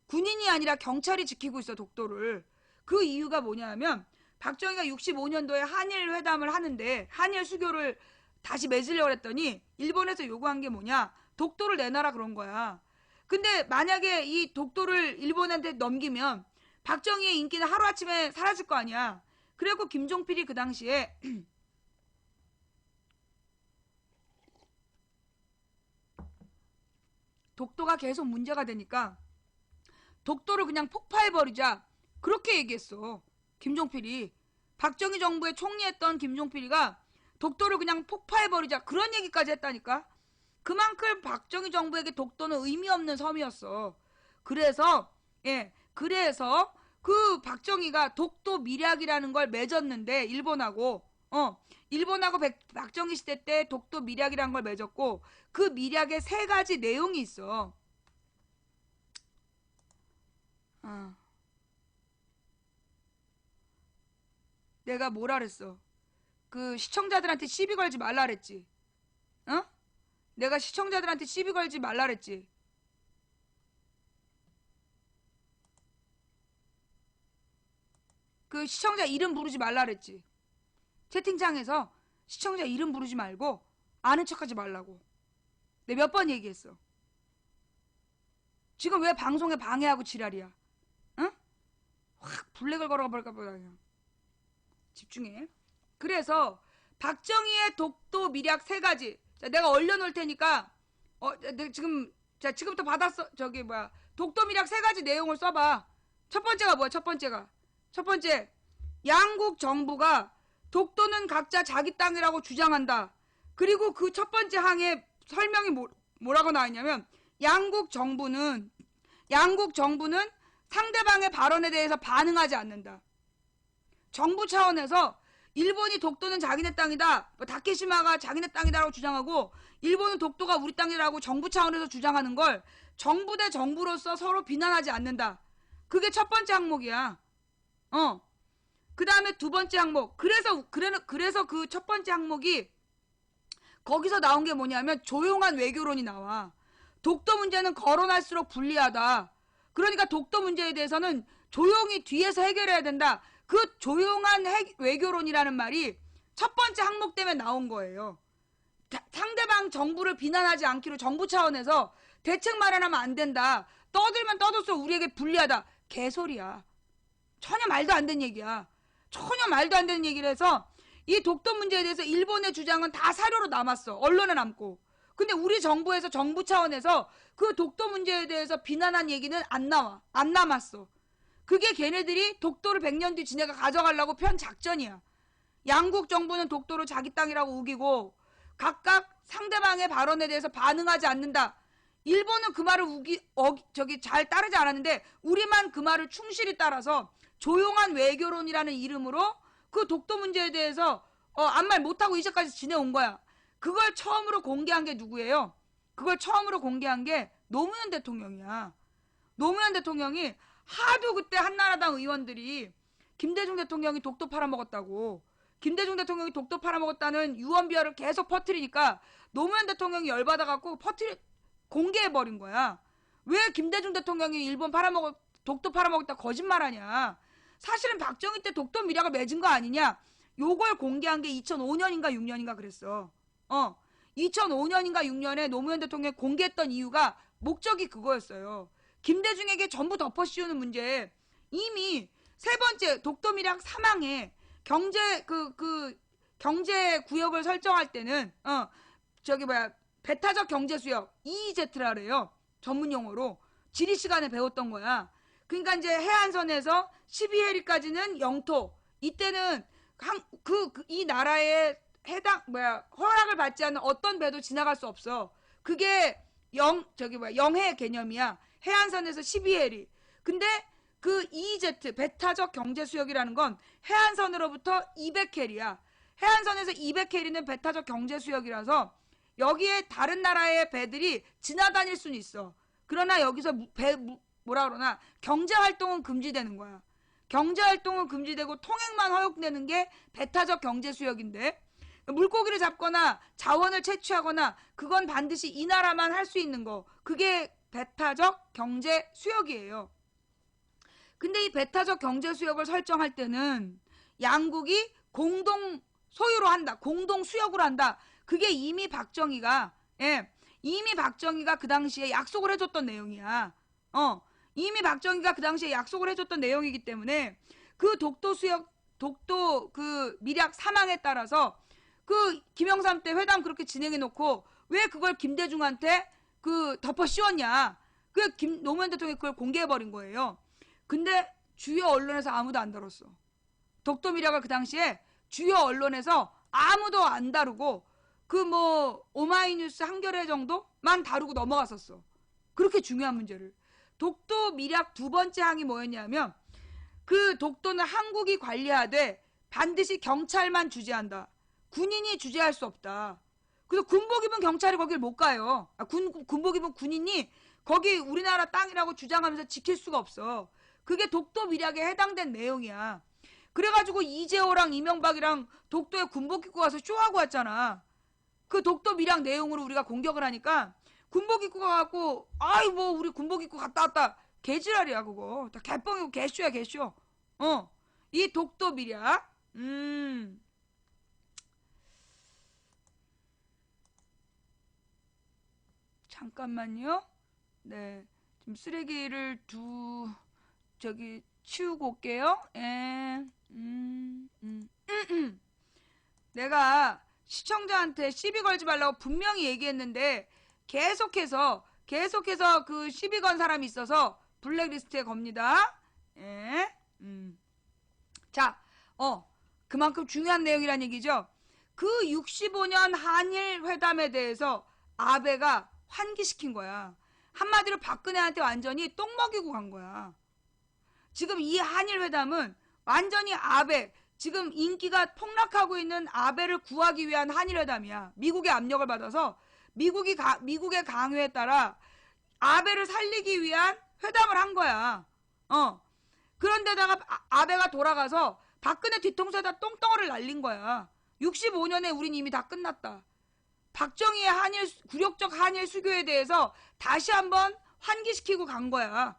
군인이 아니라 경찰이 지키고 있어 독도를. 그 이유가 뭐냐 하면 박정희가 65년도에 한일 회담을 하는데 한일 수교를 다시 맺으려고 했더니 일본에서 요구한 게 뭐냐? 독도를 내놔라 그런 거야. 근데 만약에 이 독도를 일본한테 넘기면 박정희의 인기는 하루아침에 사라질 거 아니야. 그래갖고 김종필이 그 당시에 독도가 계속 문제가 되니까 독도를 그냥 폭파해버리자 그렇게 얘기했어. 김종필이. 박정희 정부의 총리했던 김종필이가 독도를 그냥 폭파해버리자 그런 얘기까지 했다니까. 그만큼 박정희 정부에게 독도는 의미 없는 섬이었어. 그래서 그 박정희가 독도 밀약이라는 걸 맺었는데 일본하고 박정희 시대 때 독도 밀약이라는 걸 맺었고 그 밀약에 3가지 내용이 있어. 내가 뭐라 그랬어? 그 시청자들한테 시비 걸지 말라 그랬지. 내가 시청자들한테 시비 걸지 말라 그랬지. 그 시청자 이름 부르지 말라 그랬지. 채팅창에서 시청자 이름 부르지 말고 아는 척하지 말라고. 내가 몇 번 얘기했어. 지금 왜 방송에 방해하고 지랄이야? 응? 확 블랙을 걸어가 볼까 보다 그냥. 집중해. 그래서 박정희의 독도 밀약 3가지. 자, 내가 얼려놓을 테니까 내가 지금부터 받았어. 독도 밀약 3가지 내용을 써봐. 첫 번째가 뭐야? 첫 번째, 양국 정부가 독도는 각자 자기 땅이라고 주장한다. 그리고 그 첫 번째 항에 설명이 뭐라고 나왔냐면 양국 정부는 상대방의 발언에 대해서 반응하지 않는다. 정부 차원에서 일본이 독도는 자기네 땅이다, 다케시마가 자기네 땅이다라고 주장하고 일본은 독도가 우리 땅이라고 정부 차원에서 주장하는 걸 정부 대 정부로서 서로 비난하지 않는다. 그게 첫 번째 항목이야. 그 다음에 두 번째 항목. 그래서 그 첫 번째 항목이 거기서 나온 게 뭐냐면 조용한 외교론이 나와. 독도 문제는 거론할수록 불리하다. 그러니까 독도 문제에 대해서는 조용히 뒤에서 해결해야 된다. 그 조용한 외교론이라는 말이 첫 번째 항목 때문에 나온 거예요. 상대방 정부를 비난하지 않기로 정부 차원에서 대책 마련하면 안 된다. 떠들면 떠들수록 우리에게 불리하다. 개소리야. 전혀 말도 안 되는 얘기야. 전혀 말도 안 되는 얘기를 해서 이 독도 문제에 대해서 일본의 주장은 다 사료로 남았어. 언론에 남고. 근데 우리 정부에서 정부 차원에서 그 독도 문제에 대해서 비난한 얘기는 안 나와. 안 남았어. 그게 걔네들이 독도를 100년 뒤 지네가 가져가려고 편 작전이야. 양국 정부는 독도를 자기 땅이라고 우기고 각각 상대방의 발언에 대해서 반응하지 않는다. 일본은 그 말을 잘 따르지 않았는데 우리만 그 말을 충실히 따라서 조용한 외교론이라는 이름으로 그 독도 문제에 대해서 아무 말 못하고 이제까지 지내온 거야. 그걸 처음으로 공개한 게 누구예요? 그걸 처음으로 공개한 게 노무현 대통령이야. 노무현 대통령이 하도 그때 한나라당 의원들이 김대중 대통령이 독도 팔아먹었다고, 김대중 대통령이 독도 팔아먹었다는 유언비어를 계속 퍼뜨리니까 노무현 대통령이 열받아갖고 공개해버린 거야. 왜 김대중 대통령이 독도 팔아먹었다 거짓말하냐. 사실은 박정희 때 독도 밀약을 맺은 거 아니냐. 요걸 공개한 게 2005년인가 6년인가 그랬어. 2005년인가 6년에 노무현 대통령이 공개했던 이유가 목적이 그거였어요. 김대중에게 전부 덮어씌우는 문제에 이미 3번째 독도 밀약 사망에 경제 구역을 설정할 때는 배타적 경제 수역 EEZ라 그래요. 전문 용어로 지리 시간에 배웠던 거야. 그러니까 이제 해안선에서 12해리까지는 영토. 이때는 이 나라에 허락을 받지 않는 어떤 배도 지나갈 수 없어. 그게 영해 개념이야. 해안선에서 12해리. 근데 그 EEZ 배타적 경제 수역이라는 건 해안선으로부터 200해리야. 해안선에서 200해리는 배타적 경제 수역이라서 여기에 다른 나라의 배들이 지나다닐 수는 있어. 그러나 여기서 경제 활동은 금지되는 거야. 경제 활동은 금지되고 통행만 허용되는 게 배타적 경제 수역인데, 물고기를 잡거나 자원을 채취하거나 그건 반드시 이 나라만 할 수 있는 거. 그게 배타적 경제 수역이에요. 근데 이 배타적 경제 수역을 설정할 때는 양국이 공동 소유로 한다. 공동 수역으로 한다. 그게 이미 박정희가 그 당시에 약속을 해줬던 내용이야. 이미 박정희가 그 당시에 약속을 해줬던 내용이기 때문에 그 독도 수역 독도 그 밀약 사망에 따라서 그 김영삼 때 회담 그렇게 진행해 놓고 왜 그걸 김대중한테 그 덮어 씌웠냐. 그 노무현 대통령이 그걸 공개해 버린 거예요. 근데 주요 언론에서 아무도 안 다뤘어. 독도 밀약을 그 당시에 주요 언론에서 아무도 안 다루고 그 뭐 오마이뉴스 한겨레 정도만 다루고 넘어갔었어. 그렇게 중요한 문제를. 독도 밀약 두 번째 항이 뭐였냐면 그 독도는 한국이 관리하되 반드시 경찰만 주재한다. 군인이 주재할 수 없다. 그래서 군복 입은 경찰이 거길 못 가요. 군복 입은 군인이 거기 우리나라 땅이라고 주장하면서 지킬 수가 없어. 그게 독도 밀약에 해당된 내용이야. 그래가지고 이재호랑 이명박이랑 독도에 군복 입고 가서 쇼하고 왔잖아. 그 독도 밀약 내용으로 우리가 공격을 하니까 군복 입고 가갖고 아이 뭐 우리 군복 입고 갔다 왔다. 개지랄이야 그거. 다 개뻥이고 개쇼야 개쇼. 이 독도 밀약. 잠깐만요. 네. 지금 쓰레기를 치우고 올게요. 내가 시청자한테 시비 걸지 말라고 분명히 얘기했는데 계속해서 그 시비 건 사람이 있어서 블랙리스트에 겁니다. 자, 그만큼 중요한 내용이란 얘기죠. 그 65년 한일 회담에 대해서 아베가 환기시킨 거야. 한마디로 박근혜한테 완전히 똥 먹이고 간 거야. 지금 이 한일 회담은 완전히 아베, 지금 인기가 폭락하고 있는 아베를 구하기 위한 한일 회담이야. 미국의 압력을 받아서 미국의 강요에 따라 아베를 살리기 위한 회담을 한 거야. 그런데다가 아베가 돌아가서 박근혜 뒤통수에다 똥덩어리를 날린 거야. 65년에 우린 이미 다 끝났다. 박정희의 굴욕적 한일 수교에 대해서 다시 한번 환기시키고 간 거야.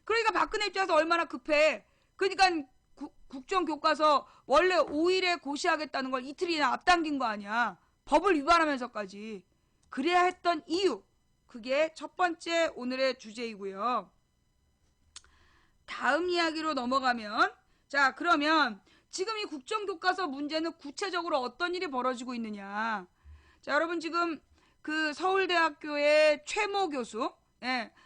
그러니까 박근혜 입장에서 얼마나 급해. 그러니까 국정교과서 원래 5일에 고시하겠다는 걸 이틀이나 앞당긴 거 아니야. 법을 위반하면서까지. 그래야 했던 이유. 그게 첫 번째 오늘의 주제이고요. 다음 이야기로 넘어가면, 자, 그러면 지금 이 국정교과서 문제는 구체적으로 어떤 일이 벌어지고 있느냐. 자, 여러분 지금 그 서울대학교의 최모 교수,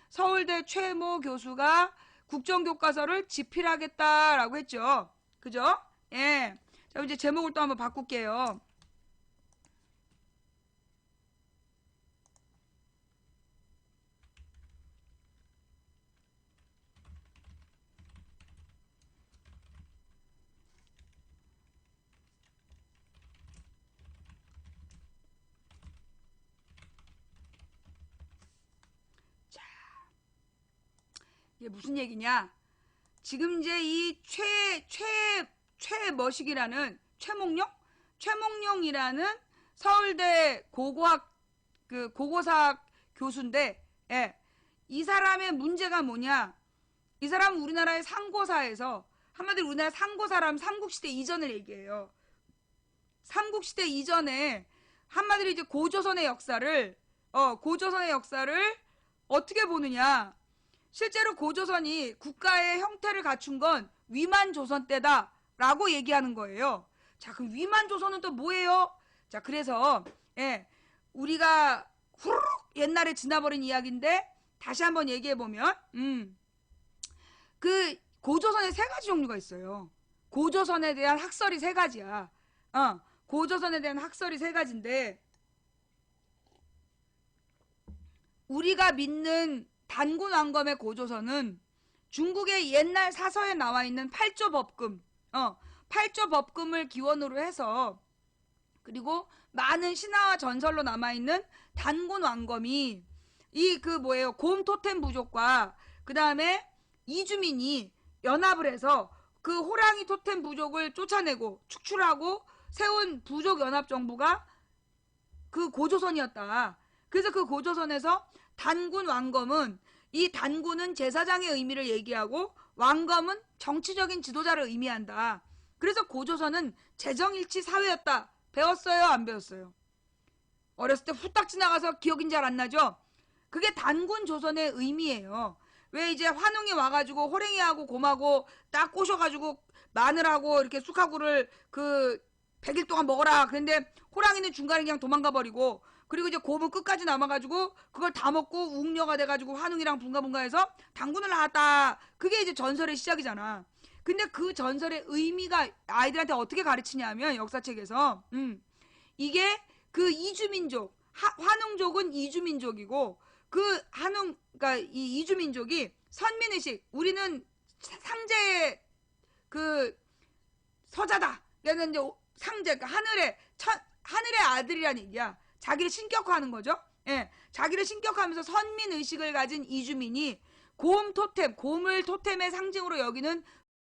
서울대 최모 교수가 국정교과서를 집필하겠다라고 했죠. 그죠? 자, 이제 제목을 또 한번 바꿀게요. 이게 무슨 얘기냐? 지금 이제 이 최머식이라는 최몽룡이라는 서울대 고고사학 교수인데, 이 사람의 문제가 뭐냐? 이 사람은 우리나라의 상고사에서 한마디로 우리나라 상고사라면 삼국시대 이전을 얘기해요. 삼국시대 이전에 한마디로 이제 고조선의 역사를 어떻게 보느냐? 실제로 고조선이 국가의 형태를 갖춘 건 위만조선 때다라고 얘기하는 거예요. 자, 그럼 위만조선은 또 뭐예요? 자, 그래서 우리가 후루룩 옛날에 지나버린 이야기인데 다시 한번 얘기해보면 그 고조선에 세 가지 종류가 있어요. 고조선에 대한 학설이 세 가지야. 고조선에 대한 학설이 세 가지인데 우리가 믿는 단군 왕검의 고조선은 중국의 옛날 사서에 나와 있는 8조 법금, 8조 법금을 기원으로 해서 그리고 많은 신화와 전설로 남아있는 단군 왕검이 곰 토템 부족과 그 다음에 이주민이 연합을 해서 그 호랑이 토템 부족을 쫓아내고 축출하고 세운 부족 연합 정부가 그 고조선이었다. 그래서 그 고조선에서 단군 왕검은 이 단군은 제사장의 의미를 얘기하고 왕검은 정치적인 지도자를 의미한다. 그래서 고조선은 재정일치 사회였다. 배웠어요? 안 배웠어요? 어렸을 때 후딱 지나가서 기억이 잘 안 나죠? 그게 단군 조선의 의미예요. 왜 이제 환웅이 와가지고 호랭이하고 곰하고 딱 꼬셔가지고 마늘하고 이렇게 쑥하고를 그 100일 동안 먹어라. 그런데 호랑이는 중간에 그냥 도망가 버리고, 그리고 이제 곰은 끝까지 남아가지고 그걸 다 먹고 웅녀가 돼가지고 환웅이랑 분가분가해서 당군을 낳았다. 그게 이제 전설의 시작이잖아. 근데 그 전설의 의미가 아이들한테 어떻게 가르치냐면 역사책에서 이게 그 이주민족, 환웅족은 이주민족이고, 그 한웅, 그러니까 이 이주민족이 선민의식, 우리는 상제의 그 서자다. 그래서 이제 상제, 그러니까 하늘의 아들이란 얘기야. 자기를 신격화하는 거죠. 예, 자기를 신격화하면서 선민의식을 가진 이주민이 곰 토템, 곰을 토템의 상징으로 여기는